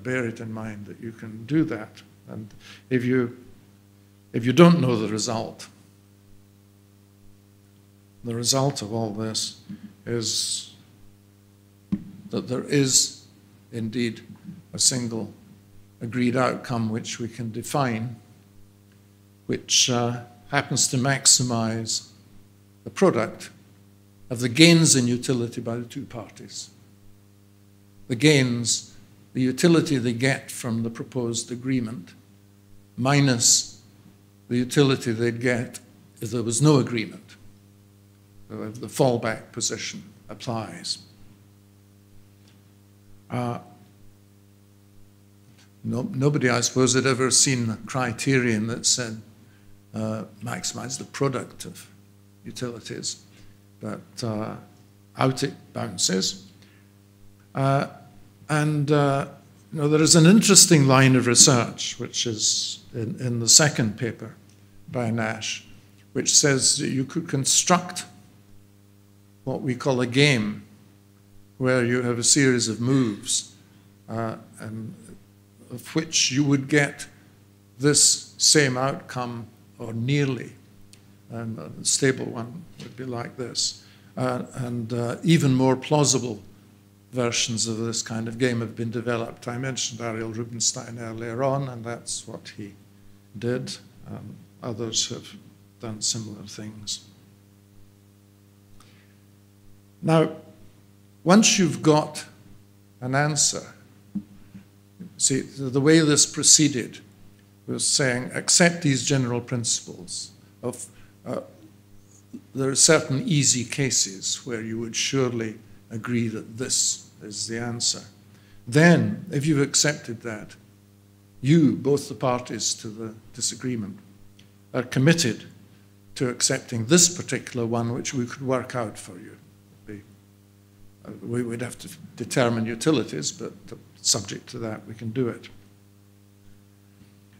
bear it in mind that you can do that. And if you don't know the result of all this is that there is indeed a single agreed outcome which we can define, which happens to maximize the product of the gains in utility by the 2 parties. The gains the utility they get from the proposed agreement minus the utility they'd get if there was no agreement. So if the fallback position applies. Nobody, I suppose, had ever seen a criterion that said maximize the product of utilities, but out it bounces. There is an interesting line of research, which is in the second paper by Nash, which says that you could construct what we call a game, where you have a series of moves, and of which you would get this same outcome or nearly. And a stable one would be like this. Even more plausible versions of this kind of game have been developed. I mentioned Ariel Rubinstein earlier on, and that's what he did. Others have done similar things. Now, once you've got an answer, see, the way this proceeded was saying, accept these general principles of there are certain easy cases where you would surely agree that this is the answer. Then, if you've accepted that, you, both the parties to the disagreement, are committed to accepting this particular one which we could work out for you. We would have to determine utilities, but subject to that, we can do it.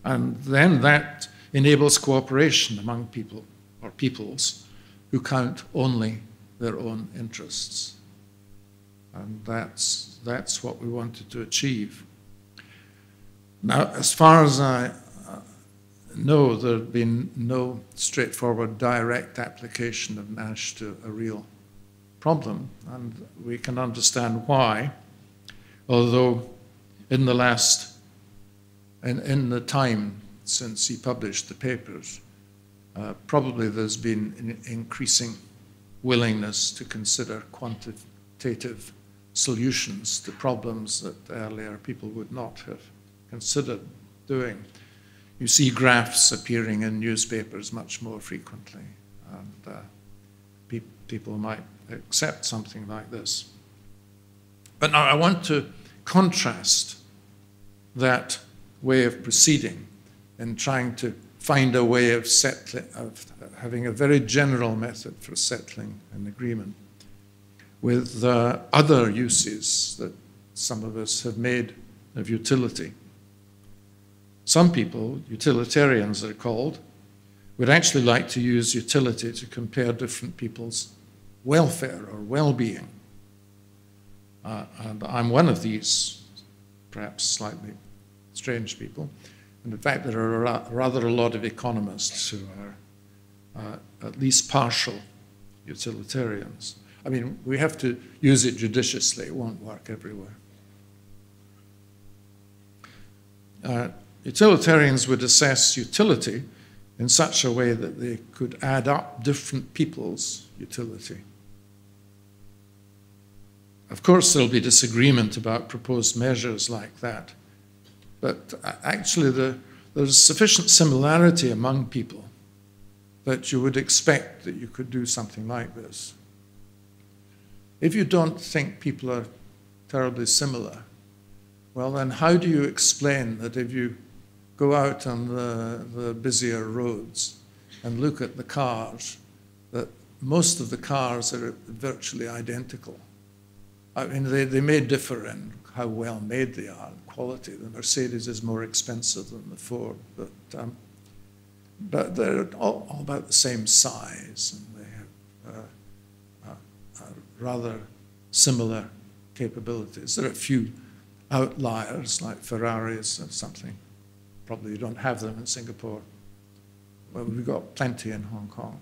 And then that enables cooperation among people or peoples who count only their own interests. And that's what we wanted to achieve. Now, as far as I know, there had been no straightforward direct application of Nash to a real problem, and we can understand why, although in the time since he published the papers, probably there's been an increasing willingness to consider quantitative solutions to problems that earlier people would not have considered doing. You see graphs appearing in newspapers much more frequently, and people might accept something like this. But now I want to contrast that way of proceeding in trying to find a way of having a very general method for settling an agreement with other uses that some of us have made of utility. Some people, utilitarians they're called, would actually like to use utility to compare different people's welfare or well-being. And I'm one of these, perhaps slightly strange people. And in fact, there are rather a lot of economists who are at least partial utilitarians. I mean, we have to use it judiciously. It won't work everywhere. Utilitarians would assess utility in such a way that they could add up different people's utility. Of course, there'll be disagreement about proposed measures like that, but actually there's sufficient similarity among people that you would expect that you could do something like this. If you don't think people are terribly similar, well then how do you explain that if you go out on the busier roads and look at the cars, that most of the cars are virtually identical? I mean, they may differ in how well made they are, quality. The Mercedes is more expensive than the Ford, but they're all about the same size, and they have rather similar capabilities. There are a few outliers, like Ferraris or something. Probably you don't have them in Singapore. Well, we've got plenty in Hong Kong.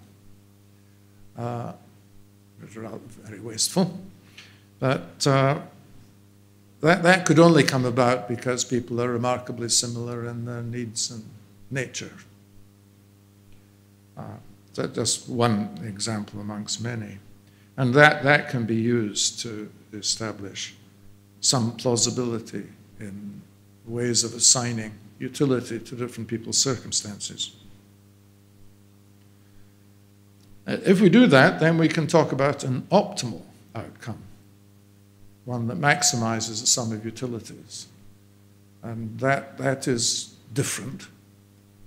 Which are very wasteful. But that could only come about because people are remarkably similar in their needs and nature. That's just one example amongst many. And that can be used to establish some plausibility in ways of assigning utility to different people's circumstances. If we do that, then we can talk about an optimal outcome, one that maximizes the sum of utilities. And that is different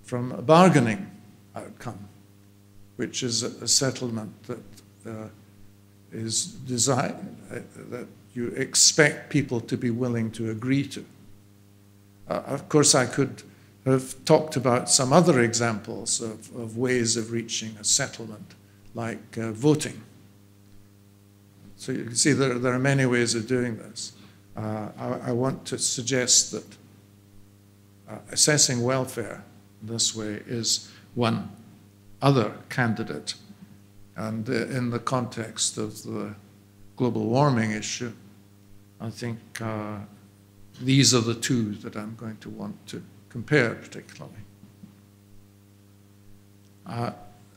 from a bargaining outcome, which is a settlement that is designed, that you expect people to be willing to agree to. Of course, I could have talked about some other examples of ways of reaching a settlement, like voting. So you can see there are many ways of doing this. I want to suggest that assessing welfare this way is one other candidate. And in the context of the global warming issue, I think these are the two that I'm going to want to compare particularly.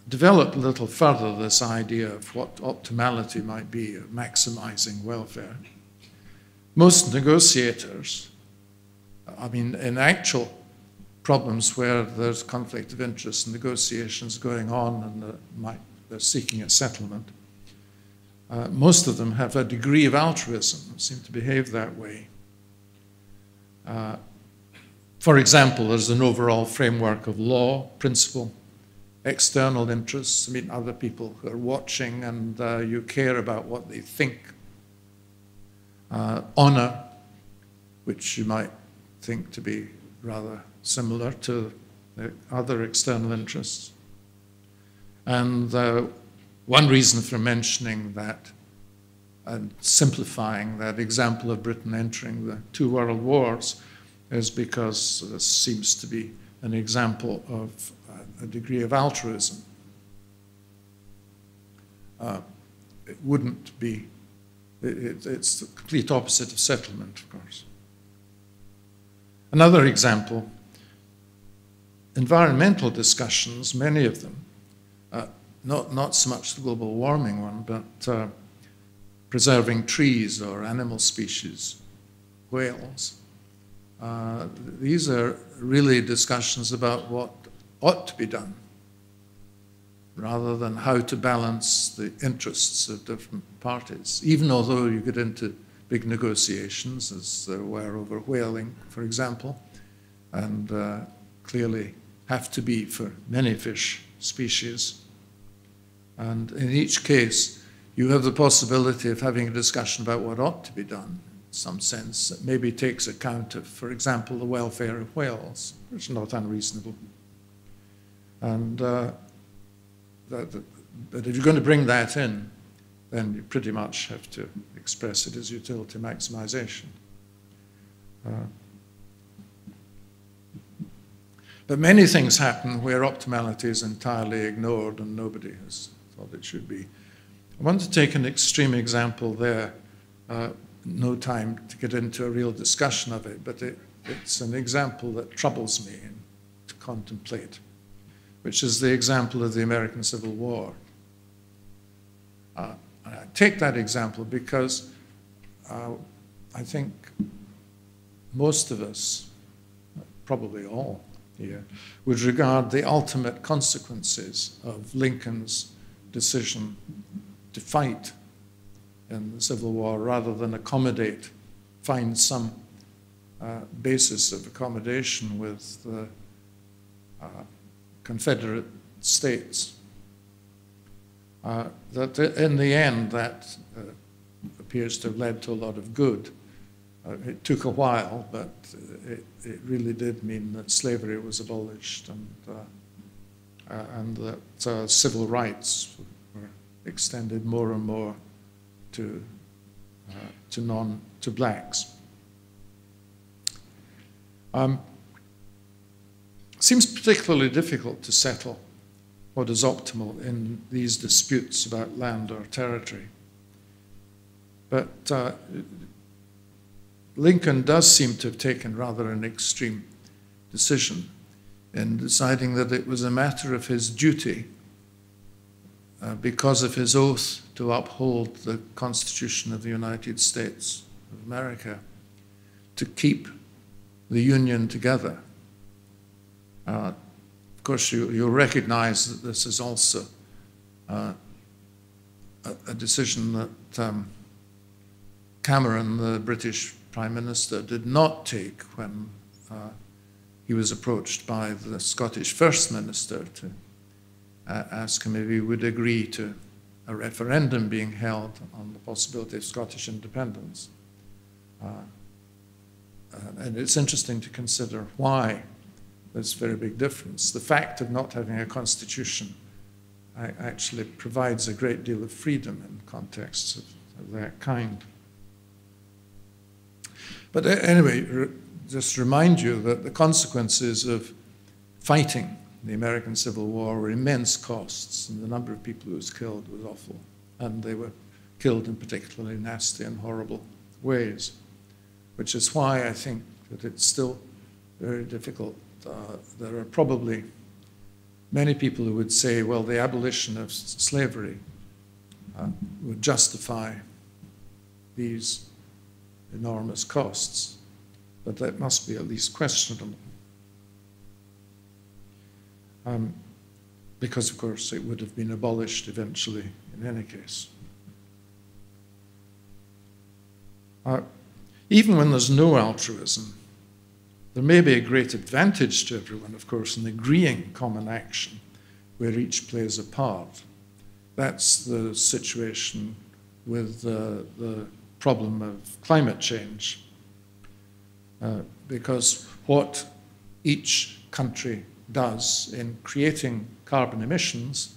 Develop a little further this idea of what optimality might be of maximizing welfare. Most negotiators, I mean, in actual problems where there's conflict of interest, negotiations going on and they're seeking a settlement, most of them have a degree of altruism, seem to behave that way. For example, there's an overall framework of law, principle, external interests, I mean, other people who are watching and you care about what they think. Honor, which you might think to be rather similar to the other external interests. And one reason for mentioning that and simplifying that example of Britain entering the 2 world wars is because this seems to be an example of a degree of altruism. It wouldn't be, it's the complete opposite of settlement, of course. Another example, environmental discussions, many of them, not so much the global warming one, but preserving trees or animal species, whales. These are really discussions about what ought to be done, rather than how to balance the interests of different parties, even although you get into big negotiations, as there were over whaling, for example, and clearly have to be for many fish species. And in each case, you have the possibility of having a discussion about what ought to be done, in some sense, that maybe takes account of, for example, the welfare of whales, which is not unreasonable. And but if you're going to bring that in, then you pretty much have to express it as utility maximization. But many things happen where optimality is entirely ignored and nobody has thought it should be. I want to take an extreme example there. No time to get into a real discussion of it, but it's an example that troubles me to contemplate, which is the example of the American Civil War. I take that example because I think most of us, probably all here, would regard the ultimate consequences of Lincoln's decision to fight in the Civil War rather than accommodate, find some basis of accommodation with the Confederate States. That in the end, that appears to have led to a lot of good. It took a while, but it really did mean that slavery was abolished and that civil rights were extended more and more to blacks. Seems particularly difficult to settle what is optimal in these disputes about land or territory. But Lincoln does seem to have taken rather an extreme decision in deciding that it was a matter of his duty, because of his oath to uphold the Constitution of the United States of America, to keep the Union together. Of course, you recognize that this is also a decision that Cameron, the British Prime Minister, did not take when he was approached by the Scottish First Minister to ask him if he would agree to a referendum being held on the possibility of Scottish independence. And it's interesting to consider why there's a very big difference. The fact of not having a constitution actually provides a great deal of freedom in contexts of that kind. But anyway, just remind you that the consequences of fighting the American Civil War were immense costs, and the number of people who was killed was awful. And they were killed in particularly nasty and horrible ways, which is why I think that it's still very difficult. There are probably many people who would say, well, the abolition of slavery would justify these enormous costs, but that must be at least questionable. Because, of course, it would have been abolished eventually in any case. Even when there's no altruism, there may be a great advantage to everyone, of course, in agreeing common action where each plays a part. That's the situation with the problem of climate change. Because what each country does in creating carbon emissions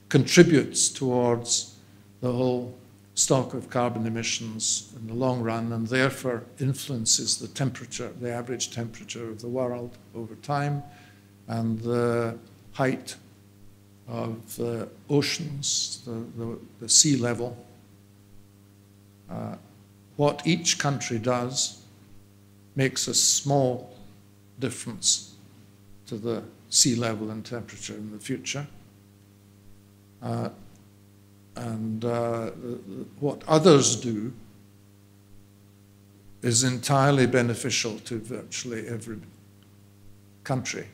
contributes towards the whole stock of carbon emissions in the long run, and therefore influences the temperature, the average temperature of the world over time, and the height of the oceans, the sea level. What each country does makes a small difference to the sea level and temperature in the future. What others do is entirely beneficial to virtually every country.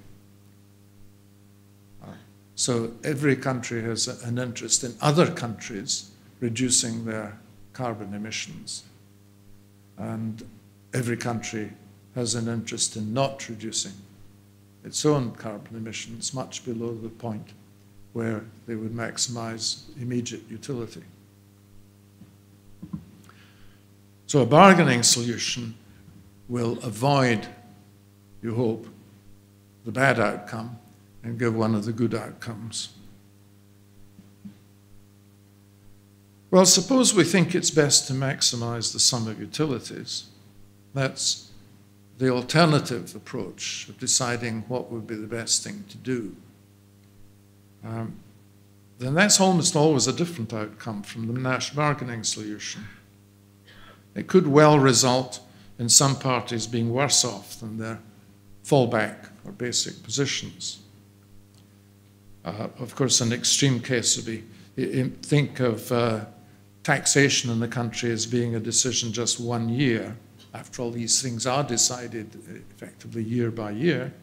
So every country has an interest in other countries reducing their carbon emissions. And every country has an interest in not reducing its own carbon emissions much below the point where they would maximize immediate utility. So a bargaining solution will avoid, you hope, the bad outcome and give one of the good outcomes. Well, suppose we think it's best to maximize the sum of utilities. That's the alternative approach of deciding what would be the best thing to do. Then that's almost always a different outcome from the Nash bargaining solution. It could well result in some parties being worse off than their fallback or basic positions. Of course, an extreme case would be, think of taxation in the country as being a decision just 1 year. After all, these things are decided effectively year by year.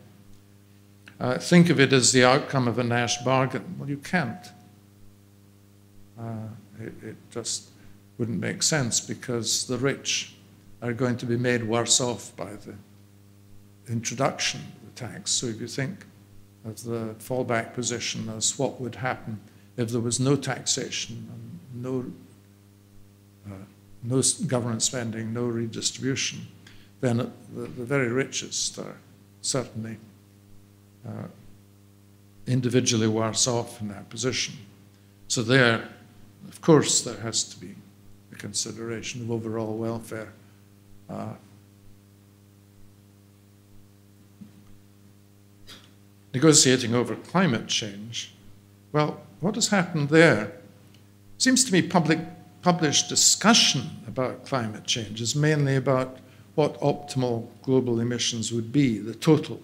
Think of it as the outcome of a Nash bargain. Well, you can't. It just wouldn't make sense because the rich are going to be made worse off by the introduction of the tax. So if you think of the fallback position as what would happen if there was no taxation and no government spending, no redistribution, then the very richest are certainly individually worse off in that position. So there, of course, there has to be a consideration of overall welfare. Negotiating over climate change, well, what has happened there? Seems to me published discussion about climate change is mainly about what optimal global emissions would be, the total.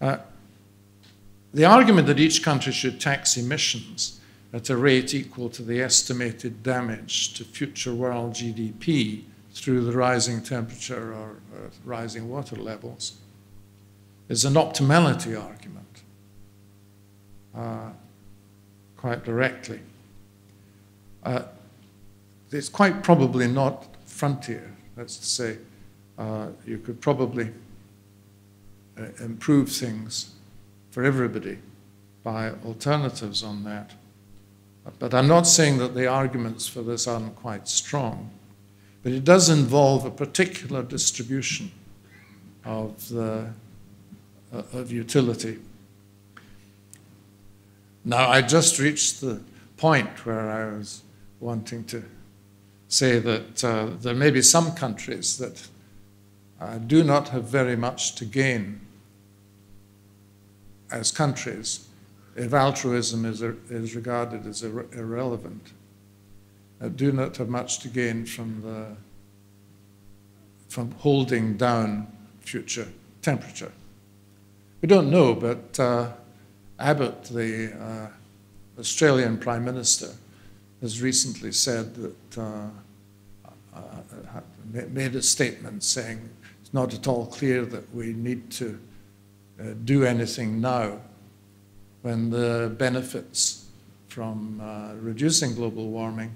The argument that each country should tax emissions at a rate equal to the estimated damage to future world GDP through the rising temperature or rising water levels is an optimality argument, quite directly. It's quite probably not frontier. That's to say, you could probably improve things for everybody by alternatives on that. But I'm not saying that the arguments for this aren't quite strong. But it does involve a particular distribution of utility. Now, I just reached the point where I was wanting to say that there may be some countries that do not have very much to gain as countries if altruism is regarded as irrelevant. Do not have much to gain from holding down future temperature. We don't know, but Abbott, the Australian Prime Minister, has recently said that, made a statement saying it's not at all clear that we need to do anything now when the benefits from reducing global warming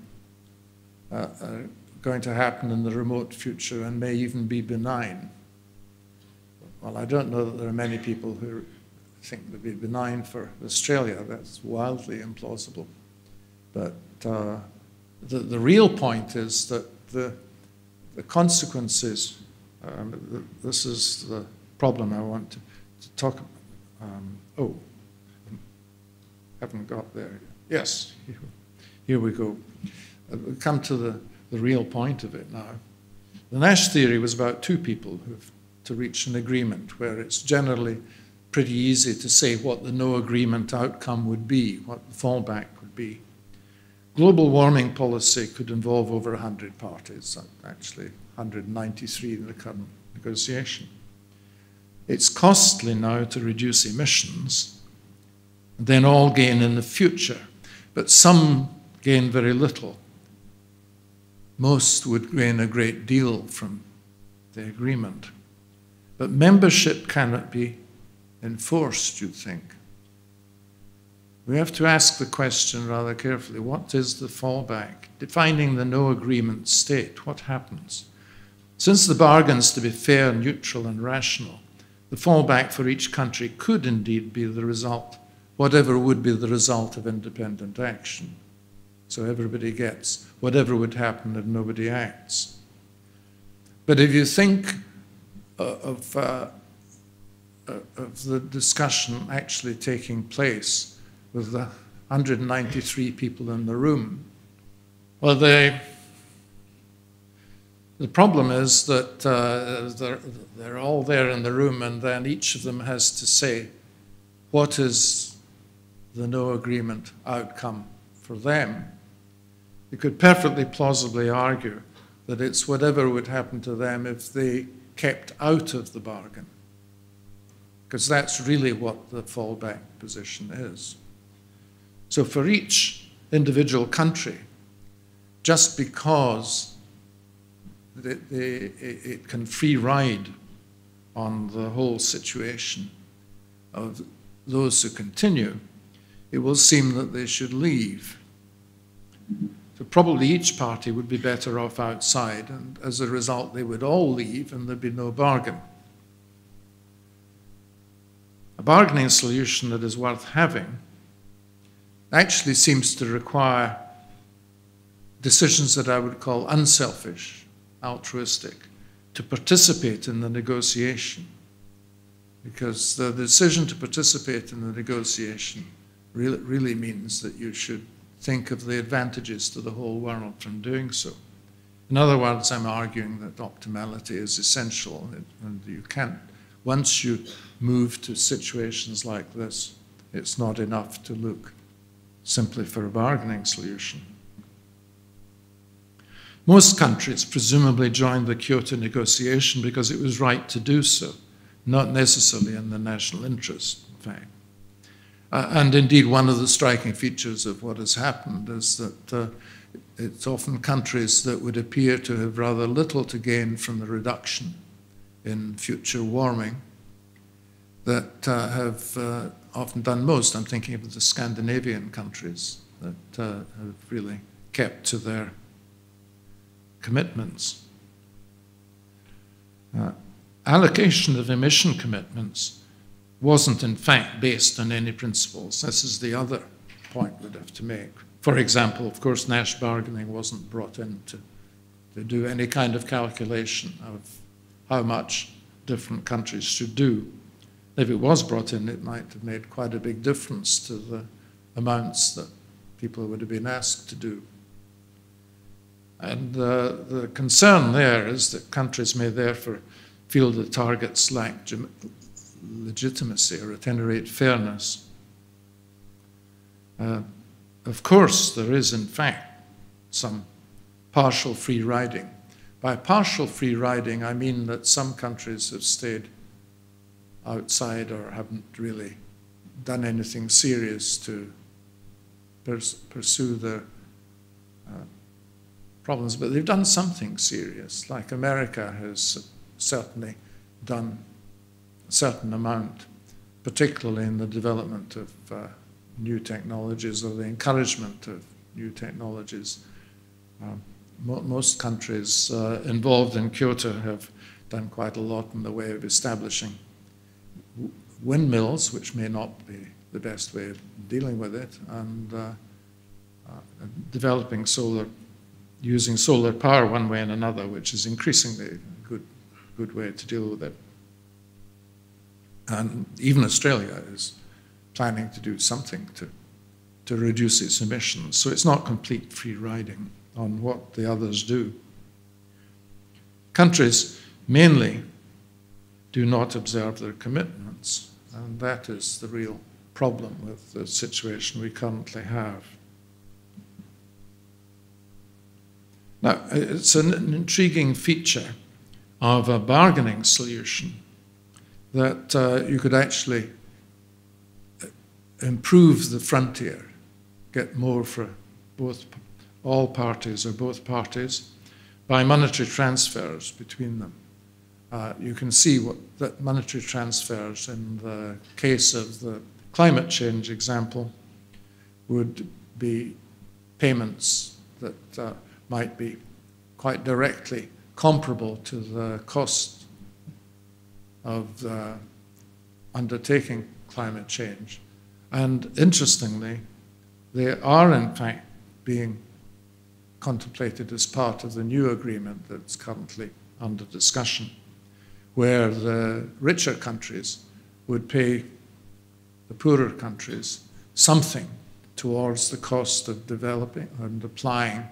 are going to happen in the remote future and may even be benign. Well, I don't know that there are many people who think they'd be benign for Australia. That's wildly implausible. But the real point is that the consequences, this is the problem I want to talk about. Haven't got there. Yes, here we go. We'll come to the real point of it now. The Nash theory was about two people who have to reach an agreement where it's generally pretty easy to say what the no agreement outcome would be, what the fallback would be. Global warming policy could involve over 100 parties, actually 193 in the current negotiation. It's costly now to reduce emissions, and then all gain in the future, but some gain very little. Most would gain a great deal from the agreement. But membership cannot be enforced, you think. We have to ask the question rather carefully, what is the fallback? Defining the no agreement state, what happens? Since the bargain's to be fair, neutral, and rational, the fallback for each country could indeed be the result, whatever would be the result of independent action. So everybody gets whatever would happen if nobody acts. But if you think of the discussion actually taking place with the 193 people in the room, well, the problem is that they're all there in the room, and then each of them has to say what is the no agreement outcome for them. You could perfectly plausibly argue that it's whatever would happen to them if they kept out of the bargain, because that's really what the fallback position is. So for each individual country, just because it can free ride on the whole situation of those who continue, it will seem that they should leave. So probably each party would be better off outside, and as a result they would all leave and there'd be no bargain. A bargaining solution that is worth having actually seems to require decisions that I would call unselfish, altruistic, to participate in the negotiation. Because the decision to participate in the negotiation really means that you should think of the advantages to the whole world from doing so. In other words, I'm arguing that optimality is essential, and you can't, once you move to situations like this, it's not enough to look simply for a bargaining solution. Most countries presumably joined the Kyoto negotiation because it was right to do so, not necessarily in the national interest, in fact. And indeed, one of the striking features of what has happened is that it's often countries that would appear to have rather little to gain from the reduction in future warming that have often done most. I'm thinking of the Scandinavian countries that have really kept to their commitments. Allocation of emission commitments wasn't in fact based on any principles. This is the other point we'd have to make. For example, of course, Nash bargaining wasn't brought in to do any kind of calculation of how much different countries should do. If it was brought in, it might have made quite a big difference to the amounts that people would have been asked to do. And the concern there is that countries may therefore feel the targets lack legitimacy or at any rate fairness. Of course, there is in fact some partial free riding. By partial free riding, I mean that some countries have stayed outside or haven't really done anything serious to pursue their problems, but they've done something serious, like America has certainly done a certain amount, particularly in the development of new technologies or the encouragement of new technologies. Most countries involved in Kyoto have done quite a lot in the way of establishing windmills, which may not be the best way of dealing with it, and developing using solar power one way and another, which is increasingly a good way to deal with it. And even Australia is planning to do something to reduce its emissions. So it's not complete free riding on what the others do. Countries mainly do not observe their commitments, and that is the real problem with the situation we currently have. Now, it's an intriguing feature of a bargaining solution that you could actually improve the frontier, get more for all parties or both parties by monetary transfers between them. You can see that monetary transfers in the case of the climate change example would be payments that might be quite directly comparable to the cost of undertaking climate change. And interestingly, they are in fact being contemplated as part of the new agreement that's currently under discussion, where the richer countries would pay the poorer countries something towards the cost of developing and applying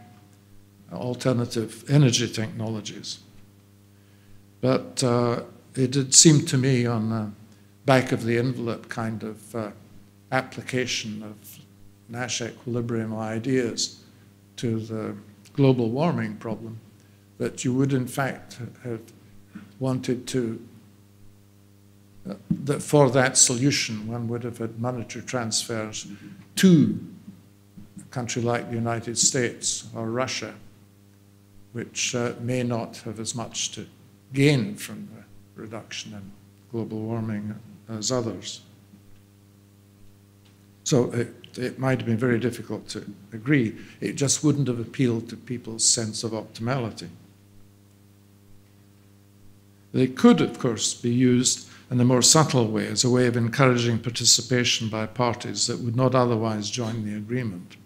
alternative energy technologies. But it had seemed to me on the back of the envelope kind of application of Nash equilibrium ideas to the global warming problem that you would in fact have wanted to, that for that solution one would have had monetary transfers to a country like the United States or Russia, which may not have as much to gain from the reduction in global warming as others. So it might have been very difficult to agree. It just wouldn't have appealed to people's sense of optimality. They could, of course, be used in a more subtle way as a way of encouraging participation by parties that would not otherwise join the agreement.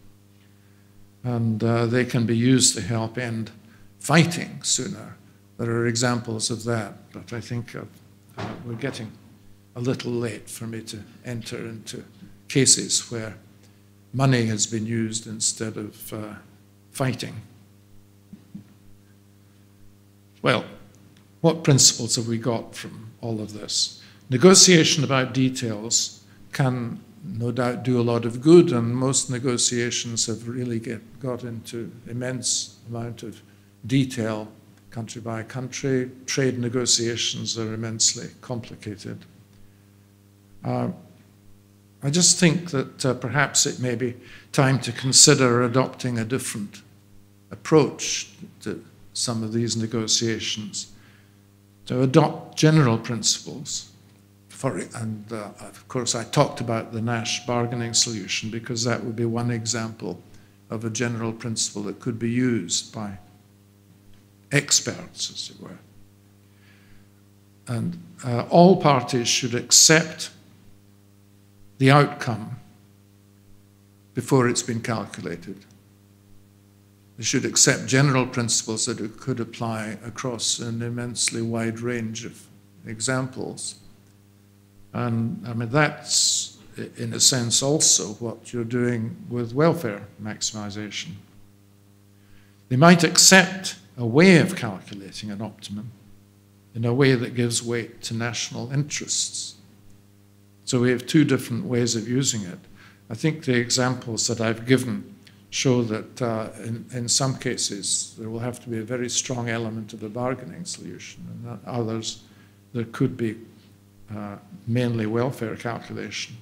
And they can be used to help end fighting sooner. There are examples of that, but I think we're getting a little late for me to enter into cases where money has been used instead of fighting. Well, what principles have we got from all of this? Negotiation about details can no doubt do a lot of good, and most negotiations have really got into immense amount of detail, country by country. Trade negotiations are immensely complicated. I just think that perhaps it may be time to consider adopting a different approach to some of these negotiations, to adopt general principles. Of course, I talked about the Nash bargaining solution because that would be one example of a general principle that could be used by experts, as it were. And all parties should accept the outcome before it's been calculated. They should accept general principles that it could apply across an immensely wide range of examples. And I mean, that's, in a sense, also what you're doing with welfare maximization. They might accept a way of calculating an optimum in a way that gives weight to national interests. So we have two different ways of using it. I think the examples that I've given show that in some cases there will have to be a very strong element of the bargaining solution, and in others there could be mainly welfare calculation.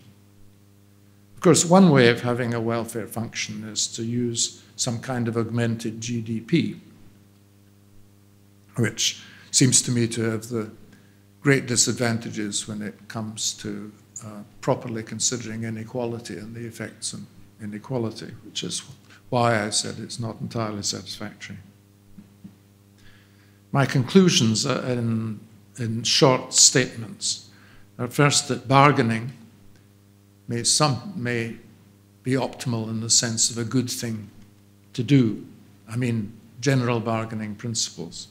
Of course, one way of having a welfare function is to use some kind of augmented GDP, which seems to me to have the great disadvantages when it comes to properly considering inequality and the effects of inequality, which is why I said it's not entirely satisfactory. My conclusions are in short statements. First, that bargaining may be optimal in the sense of a good thing to do. I mean, general bargaining principles.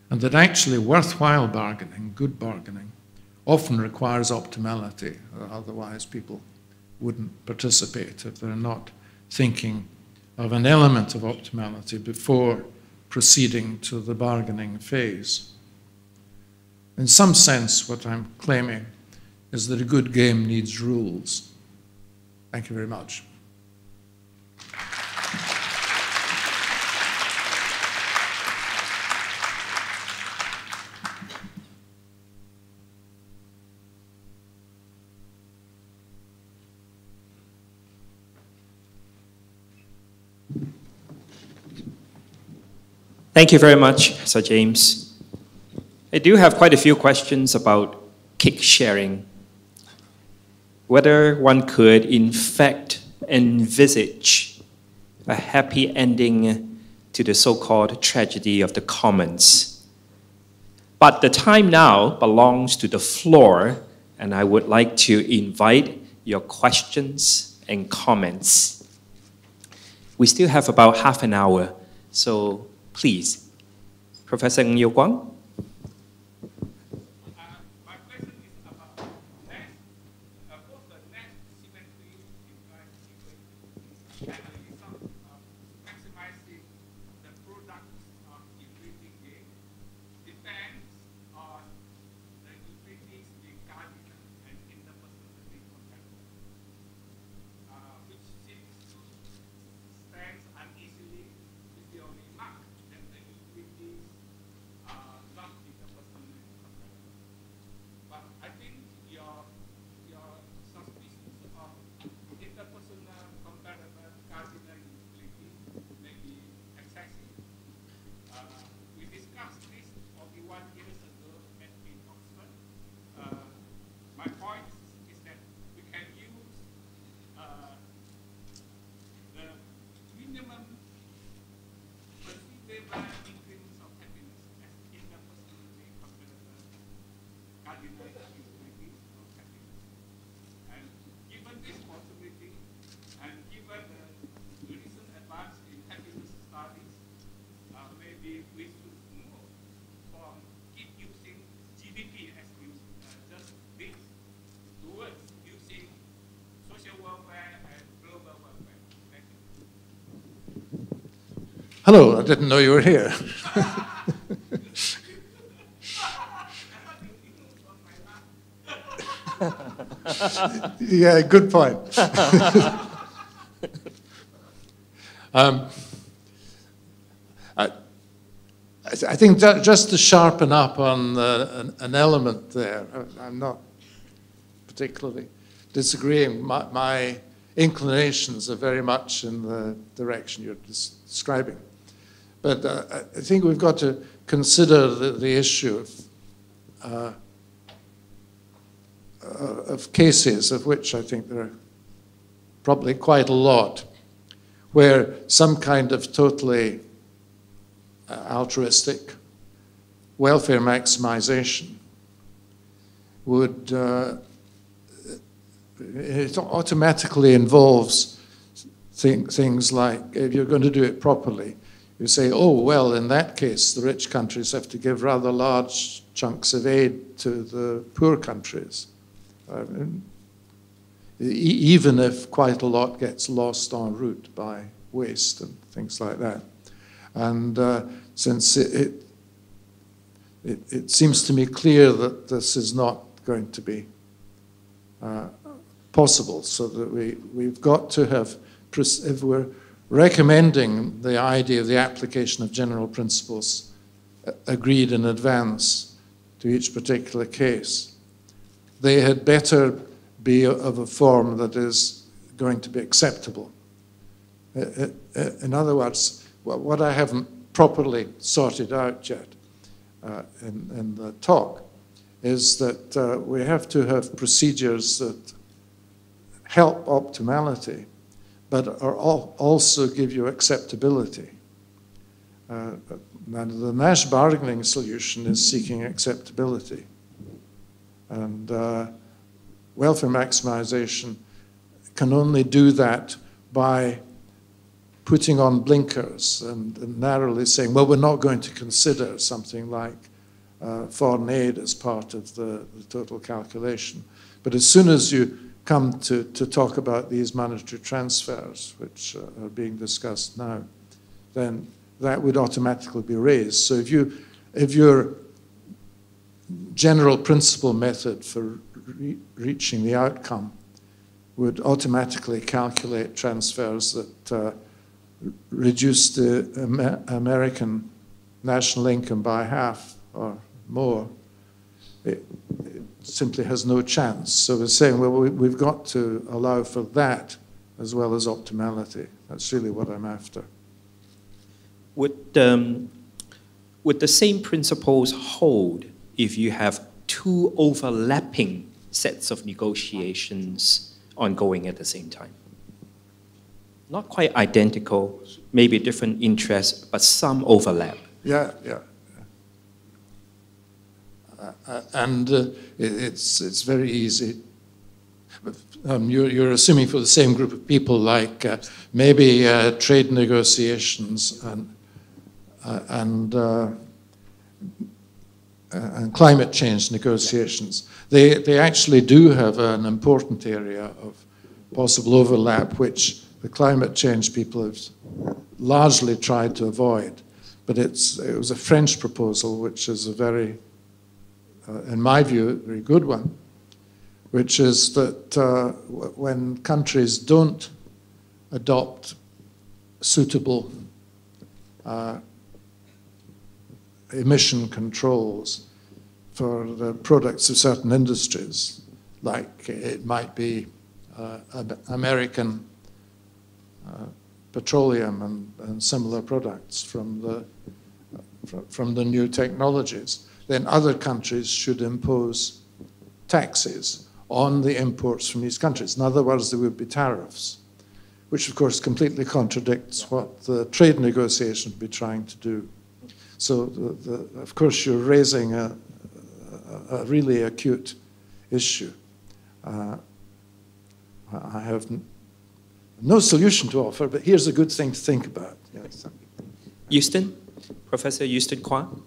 And that actually worthwhile bargaining, good bargaining, often requires optimality. Otherwise, people wouldn't participate if they're not thinking of an element of optimality before proceeding to the bargaining phase. In some sense, what I'm claiming is that a good game needs rules. Thank you very much. Thank you very much, Sir James. I do have quite a few questions about cake sharing. Whether one could, in fact, envisage a happy ending to the so-called tragedy of the commons. But the time now belongs to the floor, and I would like to invite your questions and comments. We still have about half an hour, so please. Professor Ng Yew Kwang? My question is about both the net symmetry implies equity and the result of maximizing the products of increasing gain depends on the equities being cardinal and interpersonal being compatible, which seems to stand uneasily with the only mark that the equities are not interpersonally compatible. But I think your suspicions of interpersonal compatible cardinal utility may be excessive. We discussed this 41 years ago in Oxford. My point is that we can use the minimum perceivable increments of happiness as interpersonally compatible cardinal utilities of happiness. And given this possibility, and given the recent advance in happiness studies, maybe we should move from keep using GDP as just this towards using social welfare and global welfare. Thank you. Hello, I didn't know you were here. Yeah, good point. I think just to sharpen up on an element there, I'm not particularly disagreeing. My inclinations are very much in the direction you're describing. But I think we've got to consider the issue of cases, of which I think there are probably quite a lot, where some kind of totally altruistic welfare maximization would, it automatically involves things like, if you're going to do it properly, you say, oh, well, in that case, the rich countries have to give rather large chunks of aid to the poor countries, even if quite a lot gets lost en route by waste and things like that. And since it seems to me clear that this is not going to be possible, so that we've got to have, if we're recommending the idea of the application of general principles agreed in advance to each particular case, they had better be of a form that is going to be acceptable. In other words, what I haven't properly sorted out yet in the talk is that we have to have procedures that help optimality, but are also give you acceptability. Now, the Nash bargaining solution is seeking acceptability. And welfare maximization can only do that by putting on blinkers and narrowly saying, well, we're not going to consider something like foreign aid as part of the total calculation. But as soon as you come to talk about these monetary transfers, which are being discussed now, then that would automatically be raised. So if your general principle method for reaching the outcome would automatically calculate transfers that reduce the American national income by half or more, it simply has no chance. So we're saying, well, we've got to allow for that as well as optimality. That's really what I'm after. Would the same principles hold if you have two overlapping sets of negotiations ongoing at the same time? Not quite identical, maybe different interests, but some overlap. Yeah. And it's very easy. You're assuming for the same group of people, like maybe trade negotiations and climate change negotiations. They actually do have an important area of possible overlap, which the climate change people have largely tried to avoid. But it was a French proposal, which is a very, in my view, a very good one, which is that when countries don't adopt suitable emission controls for the products of certain industries, like it might be American petroleum and similar products from the new technologies, then other countries should impose taxes on the imports from these countries. In other words, there would be tariffs, which of course completely contradicts what the trade negotiation would be trying to do. So, of course, you're raising a really acute issue. I have no solution to offer, but here's a good thing to think about. Yes. Houston, Professor Houston Kwan.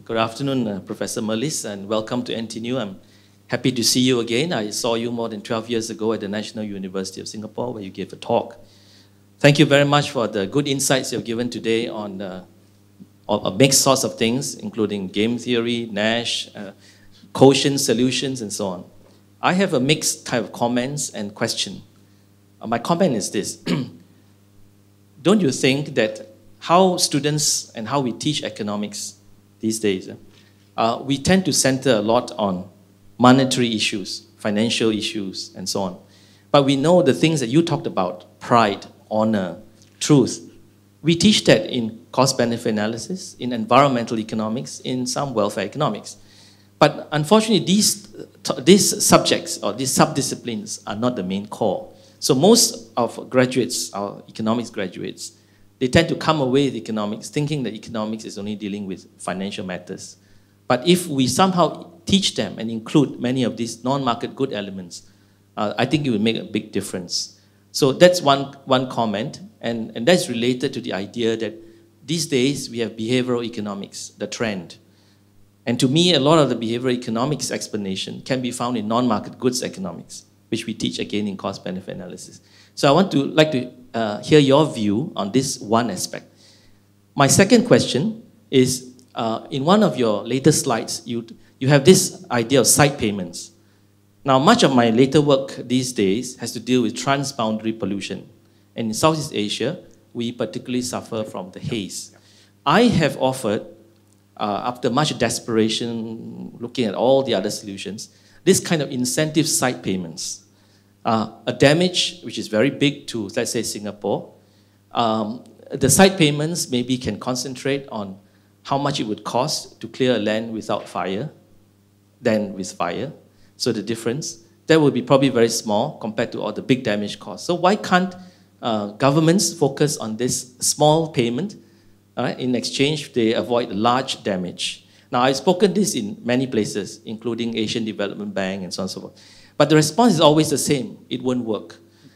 Good afternoon, Professor Mirlees, and welcome to NTNU. I'm happy to see you again. I saw you more than 12 years ago at the National University of Singapore, where you gave a talk. Thank you very much for the good insights you've given today on a mixed sorts of things, including game theory, Nash, quotient solutions, and so on. I have a mixed type of comments and question. My comment is this. Don't you think that how students and how we teach economics these days we tend to center a lot on monetary issues, financial issues, and so on. But we know the things that you talked about, pride, honor, truth, we teach that in cost-benefit analysis, in environmental economics, in some welfare economics. But unfortunately, these subjects or these subdisciplines are not the main core. So most of graduates, our economics graduates, they tend to come away with economics thinking that economics is only dealing with financial matters. But if we somehow teach them and include many of these non-market good elements, I think it would make a big difference. So that's one comment, and that's related to the idea that these days we have behavioral economics, the trend. And to me, a lot of the behavioral economics explanation can be found in non-market goods economics, which we teach again in cost-benefit analysis. So I would like to hear your view on this one aspect. My second question is, in one of your latest slides, you have this idea of side payments. Now, much of my later work these days has to deal with transboundary pollution. And in Southeast Asia, we particularly suffer from the haze. I have offered, after much desperation, looking at all the other solutions, this kind of incentive side payments. A damage which is very big to, let's say, Singapore. The side payments maybe can concentrate on how much it would cost to clear a land without fire than with fire. So the difference, that would be probably very small compared to all the big damage costs. So why can't governments focus on this small payment? In exchange, they avoid large damage. Now, I've spoken this in many places, including Asian Development Bank and so on and so forth. But the response is always the same. It won't work.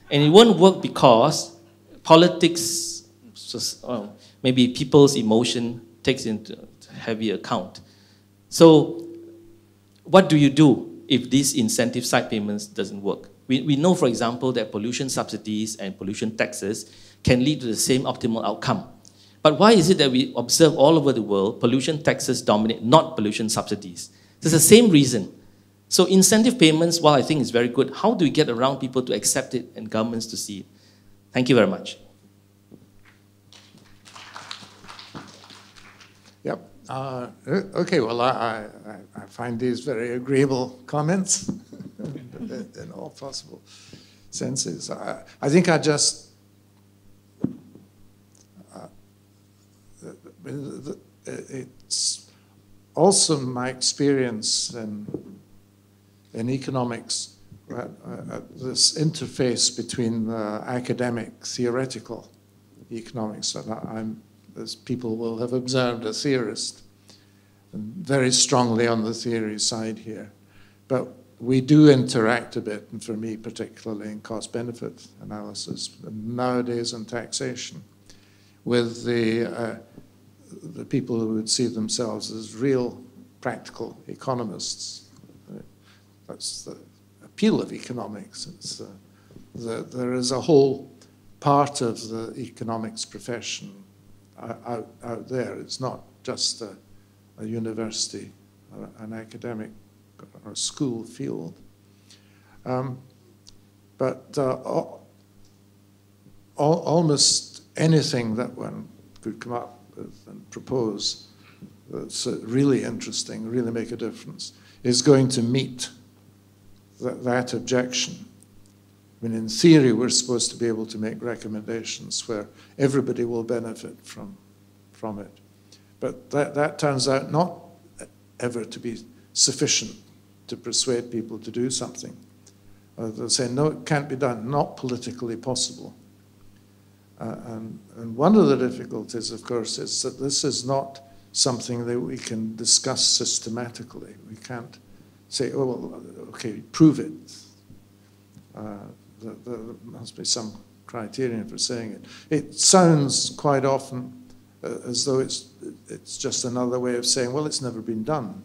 And it won't work because politics, maybe people's emotion takes into heavy account. So what do you do if these incentive side payments doesn't work? We know, for example, that pollution subsidies and pollution taxes can lead to the same optimal outcome. But why is it that we observe all over the world pollution taxes dominate, not pollution subsidies? It's the same reason. So incentive payments, while I think is very good, how do we get around people to accept it and governments to see it? Thank you very much. Yep. Okay, well, I find these very agreeable comments in all possible senses. I think I just... it's also my experience in economics, this interface between academic, theoretical economics, and I'm, as people will have observed, a theorist, and very strongly on the theory side here. But we do interact a bit, and for me particularly in cost-benefit analysis, and nowadays in taxation, with the people who would see themselves as real practical economists. That's the appeal of economics. It's there is a whole part of the economics profession out there. It's not just a university, or an academic or a school field. But almost anything that one could come up with and propose that's really interesting, really make a difference, is going to meet that objection. I mean, in theory, we're supposed to be able to make recommendations where everybody will benefit from it. But that turns out not ever to be sufficient to persuade people to do something. They'll say, no, it can't be done, not politically possible. And one of the difficulties, of course, is that this is not something that we can discuss systematically. We can't say, oh, well, okay, prove it. There must be some criterion for saying it. It sounds quite often as though it's just another way of saying, well, it's never been done.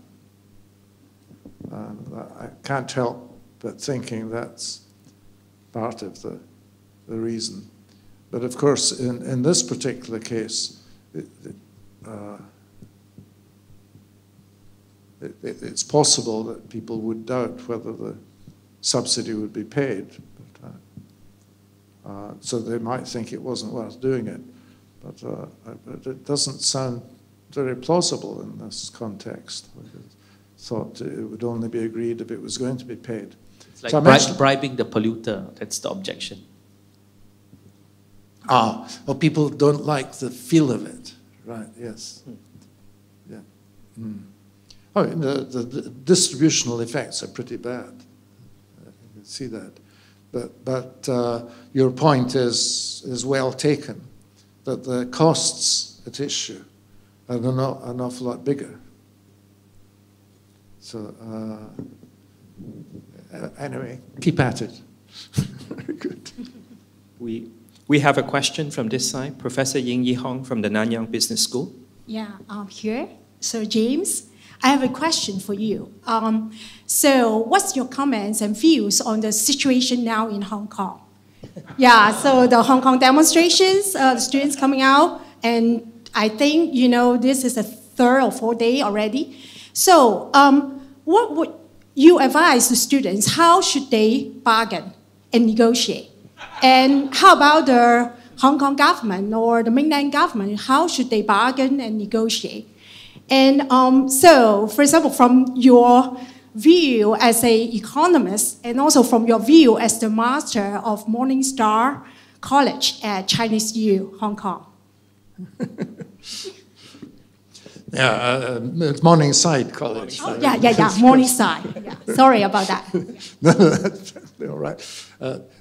I can't help but thinking that's part of the reason. But of course, in this particular case, it's possible that people would doubt whether the subsidy would be paid. So they might think it wasn't worth doing it. But it doesn't sound very plausible in this context. I thought it would only be agreed if it was going to be paid. It's like So bribing the polluter. That's the objection. well, people don't like the feel of it, right? Yes. Yeah. Oh, the distributional effects are pretty bad. You can see that. But your point is well taken, that the costs at issue are an awful lot bigger. So anyway, keep at it. Very good. We have a question from this side. Professor Ying Yi Hong from the Nanyang Business School. Yeah, I'm here. So James, I have a question for you. So what's your comments and views on the situation now in Hong Kong? Yeah, so the Hong Kong demonstrations, the students coming out, and I think, this is the third or fourth day already. So what would you advise the students? How should they bargain and negotiate? And how about the Hong Kong government or the mainland government? How should they bargain and negotiate? And so, for example, from your view as an economist, and also from your view as the master of Morningstar College at Chinese U, Hong Kong. Yeah, it's Morningside College. Oh, yeah, Morningside. Yeah. Sorry about that. No, that's all right.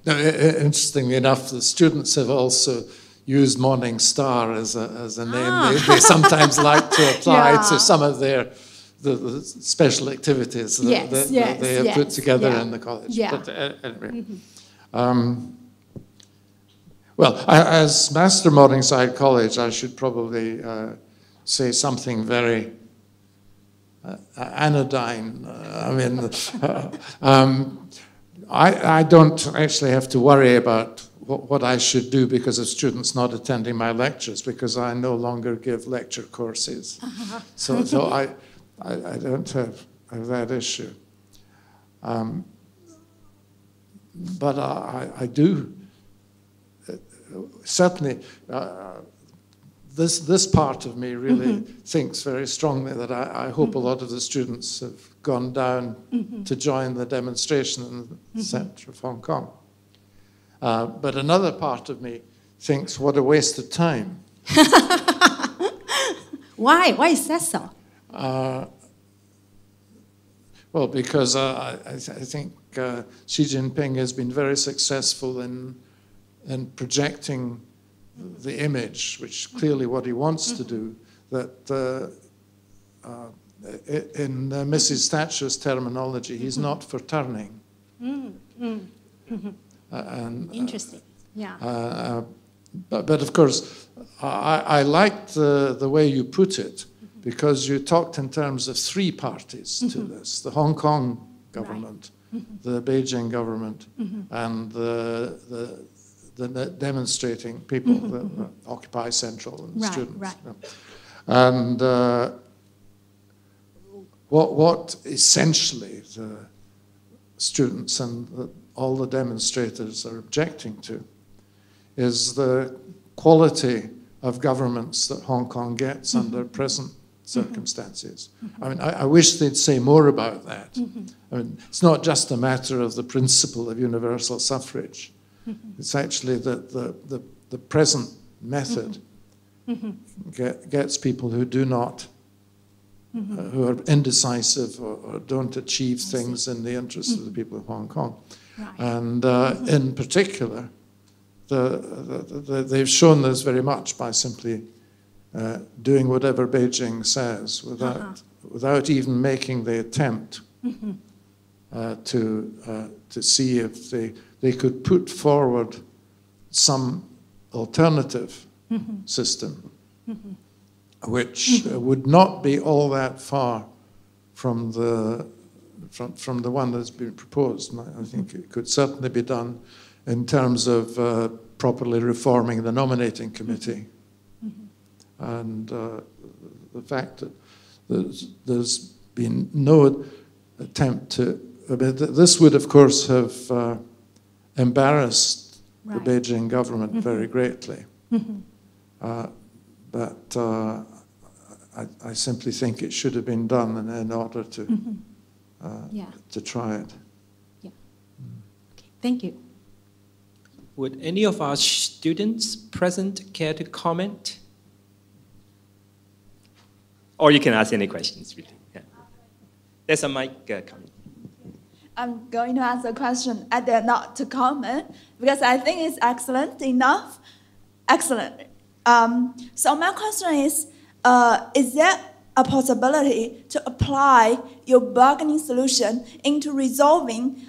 Interestingly enough, the students have also used Morningstar as a name. They sometimes like to apply to some of the special activities that they have put together in the college. Yeah. But anyway. Well, as Master Morningside College, I should probably say something very anodyne. I don't actually have to worry about what I should do because of students not attending my lectures, because I no longer give lecture courses. So I don't have that issue. But I do certainly. This part of me really thinks very strongly that I hope a lot of the students have gone down to join the demonstration in the centre of Hong Kong. But another part of me thinks, what a waste of time. Why? Why is that so? Well, because I think Xi Jinping has been very successful in projecting the image, which clearly what he wants to do, that in Mrs. Thatcher's terminology, he's not for turning. Interesting, yeah. But of course, I liked the way you put it, because you talked in terms of three parties to this: the Hong Kong government, the Beijing government, and the demonstrating people, the Occupy Central and students. Right. And what essentially the students and all the demonstrators are objecting to is the quality of governments that Hong Kong gets under present circumstances. I mean, I wish they'd say more about that. I mean, it's not just a matter of the principle of universal suffrage. It's actually that the present method gets people who do not, who are indecisive or don't achieve things in the interest of the people of Hong Kong. Right. And in particular, they've shown this very much by simply doing whatever Beijing says without even making the attempt to see if they could put forward some alternative system, which would not be all that far from the one that's been proposed. And I think it could certainly be done in terms of properly reforming the nominating committee, and the fact that there's been no attempt to. I mean, this would, of course, have embarrassed the Beijing government very greatly. But I simply think it should have been done in order to to try it. Yeah. Okay. Thank you. Would any of our students present care to comment? Or you can ask any questions, really. Yeah. There's a mic coming. I'm going to ask a question. I dare not to comment because I think it's excellent enough. Excellent. So my question is there a possibility to apply your bargaining solution into resolving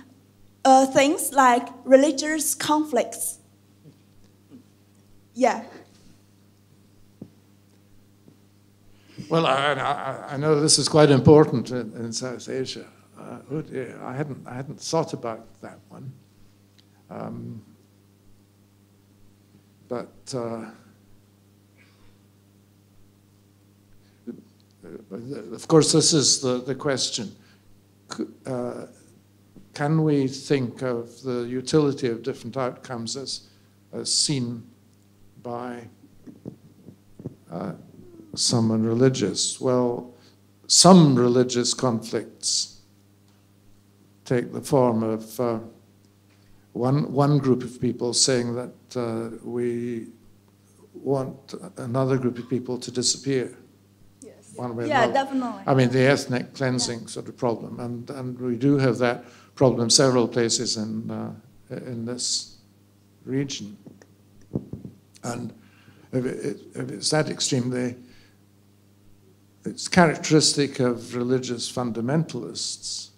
things like religious conflicts? Yeah. Well, I know this is quite important in South Asia. I hadn't thought about that one, but of course this is the question. Can we think of the utility of different outcomes as seen by someone religious? Well, some religious conflicts take the form of one group of people saying that we want another group of people to disappear. Yes. One way or Yeah, another. definitely. I mean, the ethnic cleansing sort of problem, and we do have that problem several places in this region. And if it's that extreme, it's characteristic of religious fundamentalists,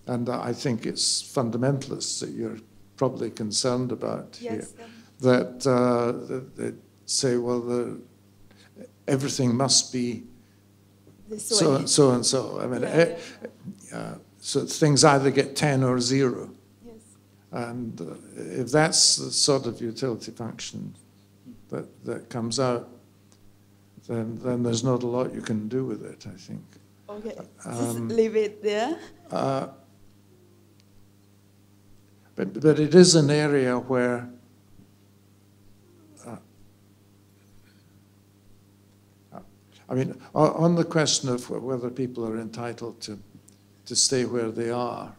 and I think it's fundamentalists that you're probably concerned about here, that they say, well, everything must be so and so. I mean, so things either get 10 or 0. Yes. And if that's the sort of utility function that comes out, then there's not a lot you can do with it, I think. Okay, just leave it there. But it is an area where I mean, on the question of whether people are entitled to stay where they are,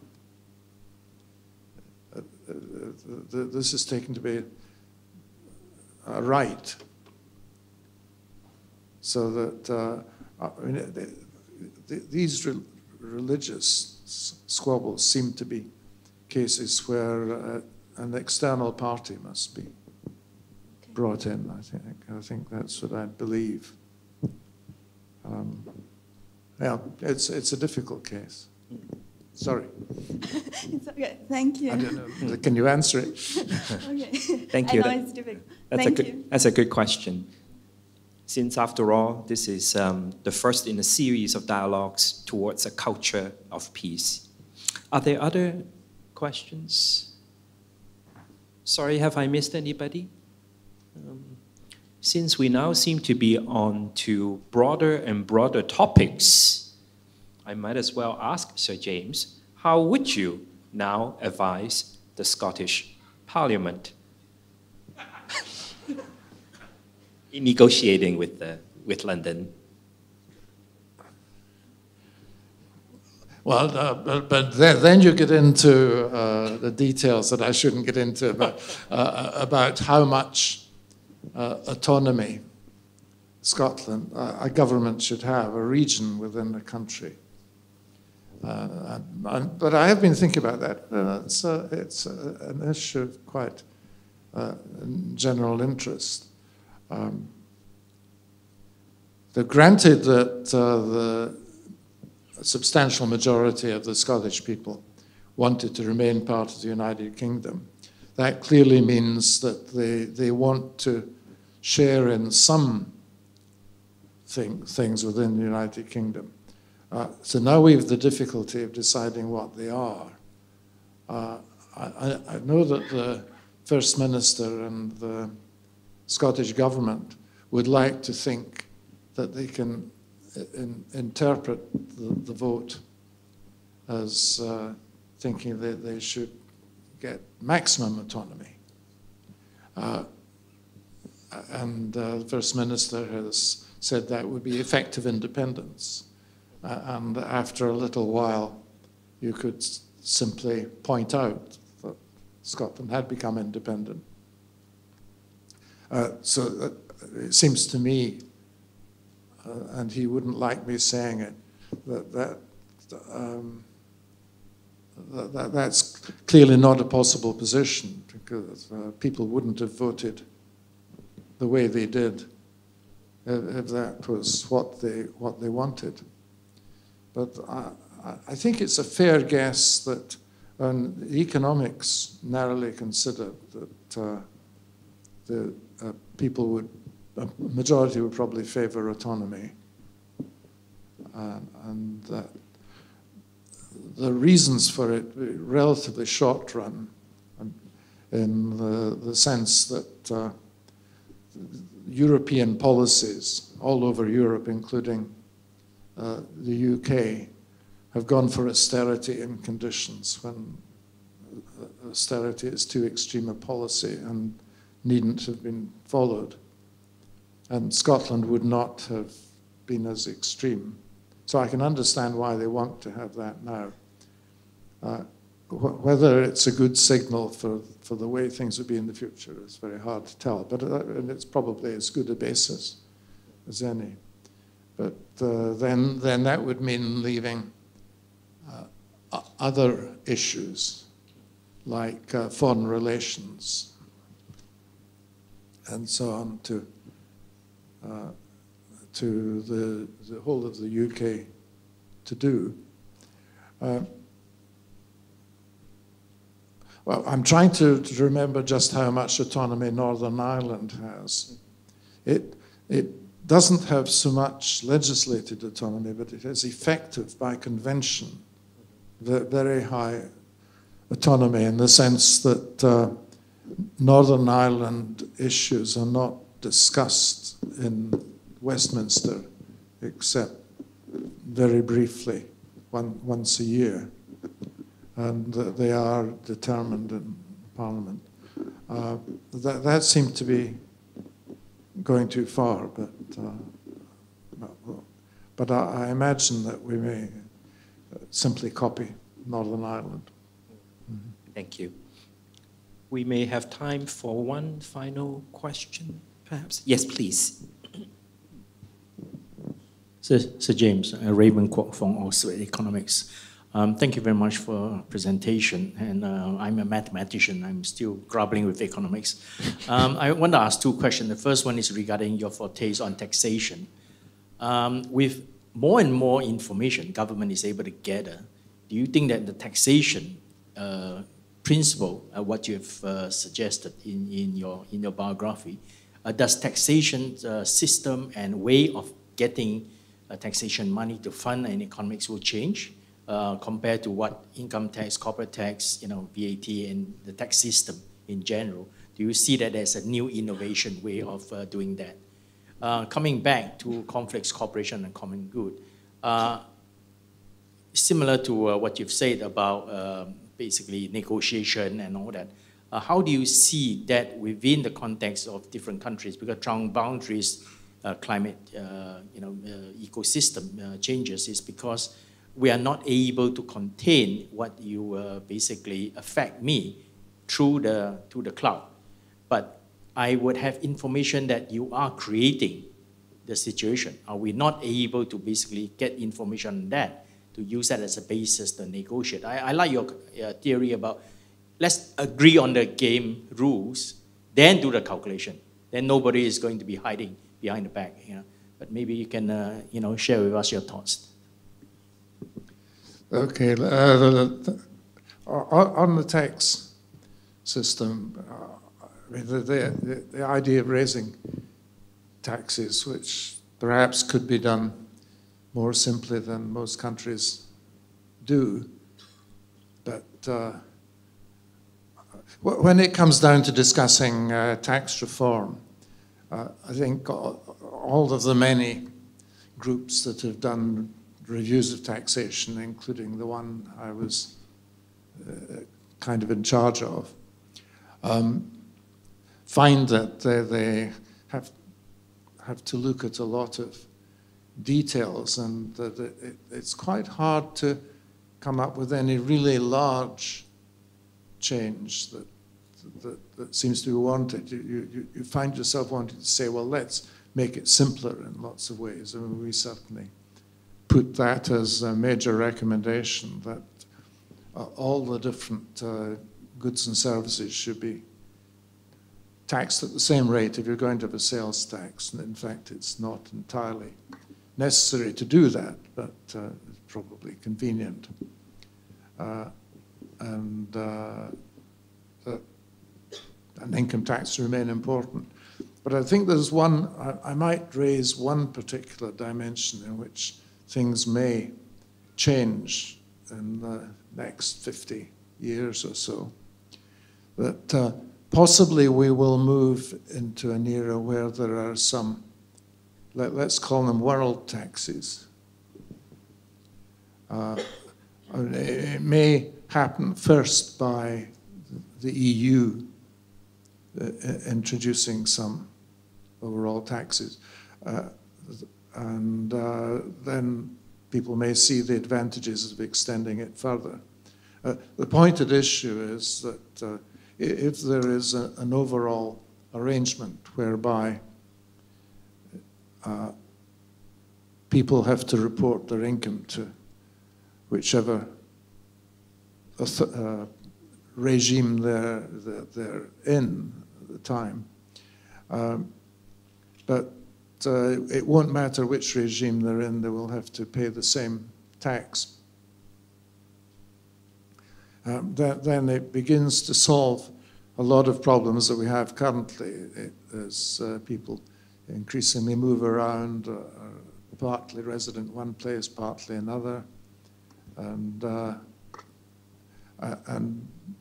this is taken to be a right. So that I mean, these religious squabbles seem to be cases where an external party must be brought in. I think that's what I believe. Yeah, it's a difficult case. Sorry. It's okay. Thank you. I don't know. Can you answer it? Okay. Thank you. I know it's difficult. That's a good question. Since, after all, this is the first in a series of dialogues towards a culture of peace. Are there other questions? Sorry, have I missed anybody? Since we now seem to be on to broader and broader topics, I might as well ask Sir James, how would you now advise the Scottish Parliament in negotiating with London? Well, but then you get into the details that I shouldn't get into about how much autonomy Scotland, a government should have, a region within the country. But I have been thinking about that. It's an issue of quite general interest. Granted that the substantial majority of the Scottish people wanted to remain part of the United Kingdom, that clearly means that they want to share in some things within the United Kingdom. So now we have the difficulty of deciding what they are. I know that the First Minister and the Scottish Government would like to think that they can interpret the vote as thinking that they should get maximum autonomy. And the First Minister has said that would be effective independence. And after a little while, you could simply point out that Scotland had become independent. So it seems to me, and he wouldn't like me saying it, that's clearly not a possible position, because people wouldn't have voted the way they did if that was what they wanted. But I think it's a fair guess that economics narrowly considered that the people would, a majority would probably favour autonomy, and that the reasons for it relatively short run, in the sense that European policies all over Europe, including the UK, have gone for austerity in conditions when austerity is too extreme a policy and needn't have been followed. And Scotland would not have been as extreme. So I can understand why they want to have that now. Whether it's a good signal for the way things will be in the future is very hard to tell, but it's probably as good a basis as any. But then that would mean leaving other issues like foreign relations and so on to the whole of the UK to do. Well, I'm trying to remember just how much autonomy Northern Ireland has. It doesn't have so much legislated autonomy, but it has effective, by convention, very high autonomy, in the sense that Northern Ireland issues are not discussed in Westminster except very briefly, once a year. And they are determined in Parliament. That seemed to be going too far, but I imagine that we may simply copy Northern Ireland. Mm-hmm. Thank you. We may have time for one final question, perhaps. Yes, please. Sir James, Raymond Kwok from Oxford Economics. Thank you very much for the presentation. And I'm a mathematician. I'm still grappling with economics. I want to ask two questions. The first one is regarding your fortes on taxation. With more and more information government is able to gather, do you think that the taxation principle, what you have suggested in your biography, does taxation system and way of getting taxation money to fund and economics will change compared to what income tax, corporate tax, VAT, and the tax system in general? Do you see that as a new innovation way of doing that? Coming back to conflicts, cooperation, and common good, similar to what you've said about basically negotiation and all that, how do you see that within the context of different countries? Because boundaries, climate, ecosystem changes is because we are not able to contain what you basically affect me through the cloud. But I would have information that you are creating the situation. Are we not able to basically get information on that to use that as a basis to negotiate? I like your theory about let's agree on the game rules, then do the calculation. Then nobody is going to be hiding behind the back. But maybe you can share with us your thoughts. Okay, on the tax system, the idea of raising taxes, which perhaps could be done more simply than most countries do, but when it comes down to discussing tax reform, I think all of the many groups that have done reviews of taxation, including the one I was kind of in charge of, find that they have have to look at a lot of details, and that it's quite hard to come up with any really large change that seems to be wanted. You find yourself wanting to say, well, let's make it simpler in lots of ways. I mean, we certainly put that as a major recommendation, that all the different goods and services should be taxed at the same rate if you're going to have a sales tax. And in fact, it's not entirely necessary to do that, but it's probably convenient. And income tax remain important. But I think there's one, I might raise one particular dimension in which things may change in the next 50 years or so, that possibly we will move into an era where there are some, let's call them world taxes. It may happen first by the EU introducing some overall taxes, and then people may see the advantages of extending it further. The point at issue is that if there is an overall arrangement whereby people have to report their income to whichever regime they're in at the time, but it won't matter which regime they're in, they will have to pay the same tax. Then it begins to solve a lot of problems that we have currently as people increasingly move around, partly resident one place, partly another. And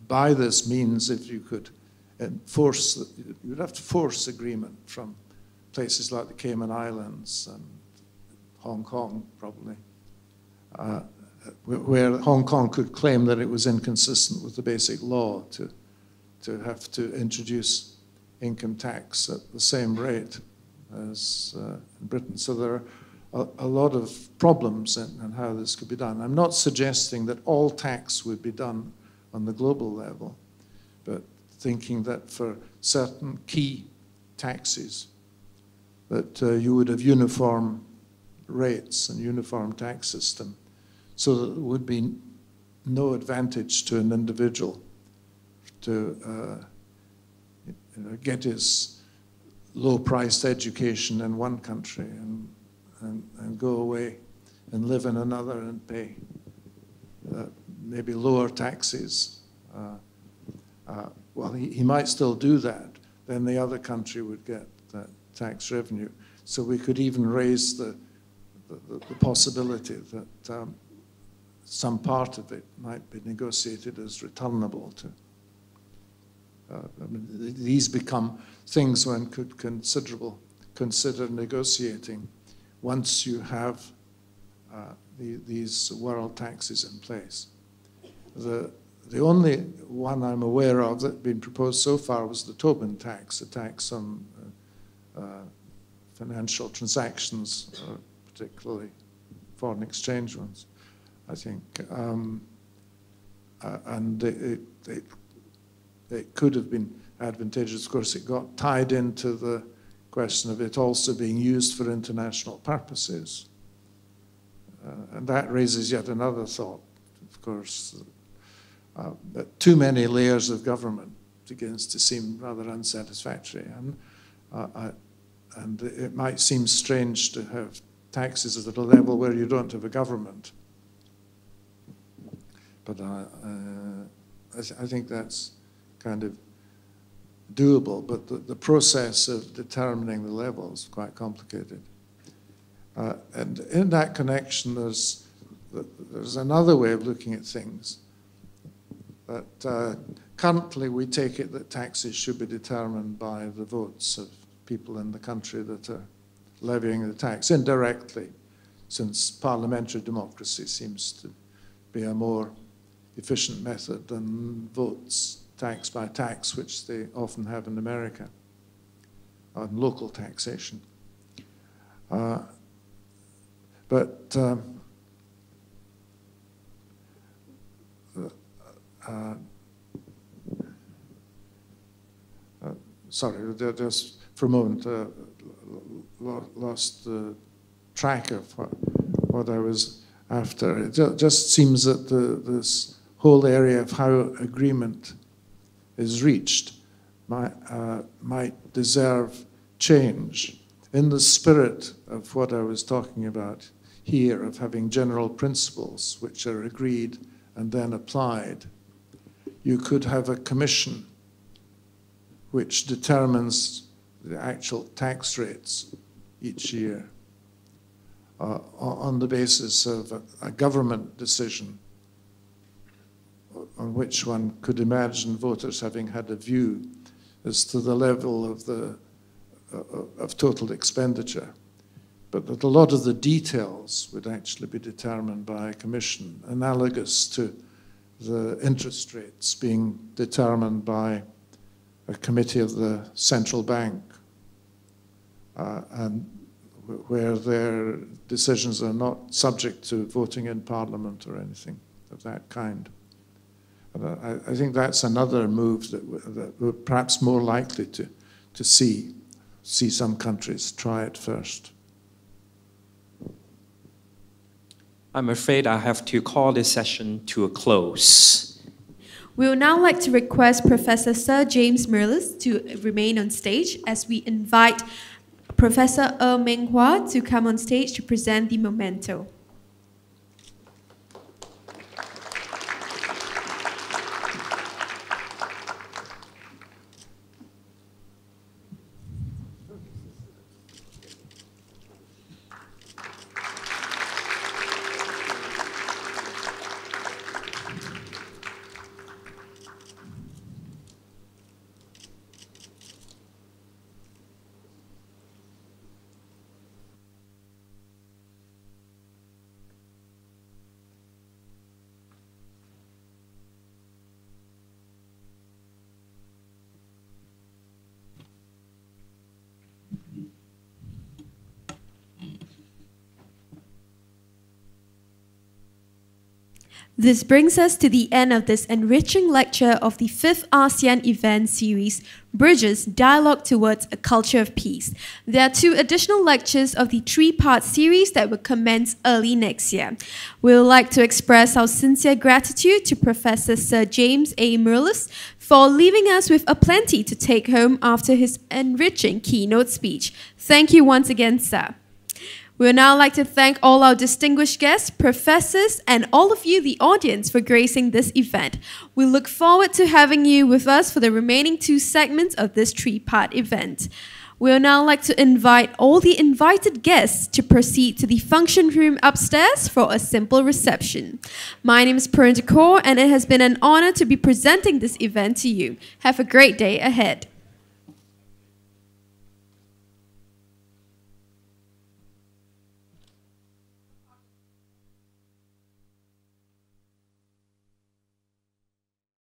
by this means, if you could enforce, you'd have to force agreement from places like the Cayman Islands and Hong Kong, probably, where Hong Kong could claim that it was inconsistent with the basic law to have to introduce income tax at the same rate as in Britain. So there are a lot of problems in how this could be done. I'm not suggesting that all tax would be done on the global level, but thinking that for certain key taxes, that you would have uniform rates and uniform tax system, so that there would be no advantage to an individual to get his low-priced education in one country and go away and live in another and pay maybe lower taxes. Well, he might still do that. Then the other country would get that tax revenue. So we could even raise the possibility that some part of it might be negotiated as returnable to. I mean, these become things one could consider negotiating once you have these world taxes in place. The only one I'm aware of that had been proposed so far was the Tobin tax, a tax on financial transactions, particularly foreign exchange ones, I think. And it could have been advantageous. Of course, it got tied into the question of it also being used for international purposes. And that raises yet another thought, of course, that too many layers of government begins to seem rather unsatisfactory. And it might seem strange to have taxes at a level where you don't have a government. But I think that's kind of doable, but the process of determining the level is quite complicated. And in that connection, there's another way of looking at things. That currently we take it that taxes should be determined by the votes of people in the country that are levying the tax indirectly, since parliamentary democracy seems to be a more efficient method than votes tax by tax, which they often have in America, on local taxation. But sorry, just for a moment lost track of what I was after. It just seems that this whole area of how agreement is reached might deserve change in the spirit of what I was talking about here, of having general principles which are agreed and then applied. You could have a commission which determines the actual tax rates each year on the basis of a government decision on which one could imagine voters having had a view as to the level of total expenditure, but that a lot of the details would actually be determined by a commission, analogous to the interest rates being determined by a committee of the central bank, and where their decisions are not subject to voting in Parliament or anything of that kind. And I think that's another move that we're perhaps more likely to see some countries try it first. I'm afraid I have to call this session to a close. We would now like to request Professor Sir James Mirrlees to remain on stage as we invite Professor Meng Hua to come on stage to present the memento. This brings us to the end of this enriching lecture of the 5th ASEAN event series, Bridges, Dialogue Towards a Culture of Peace. There are 2 additional lectures of the 3-part series that will commence early next year. We would like to express our sincere gratitude to Professor Sir James A. Mirrlees for leaving us with a plenty to take home after his enriching keynote speech. Thank you once again, sir. We would now like to thank all our distinguished guests, professors, and all of you, the audience, for gracing this event. We look forward to having you with us for the remaining 2 segments of this 3-part event. We would now like to invite all the invited guests to proceed to the function room upstairs for a simple reception. My name is Purna Kaur, and it has been an honor to be presenting this event to you. Have a great day ahead.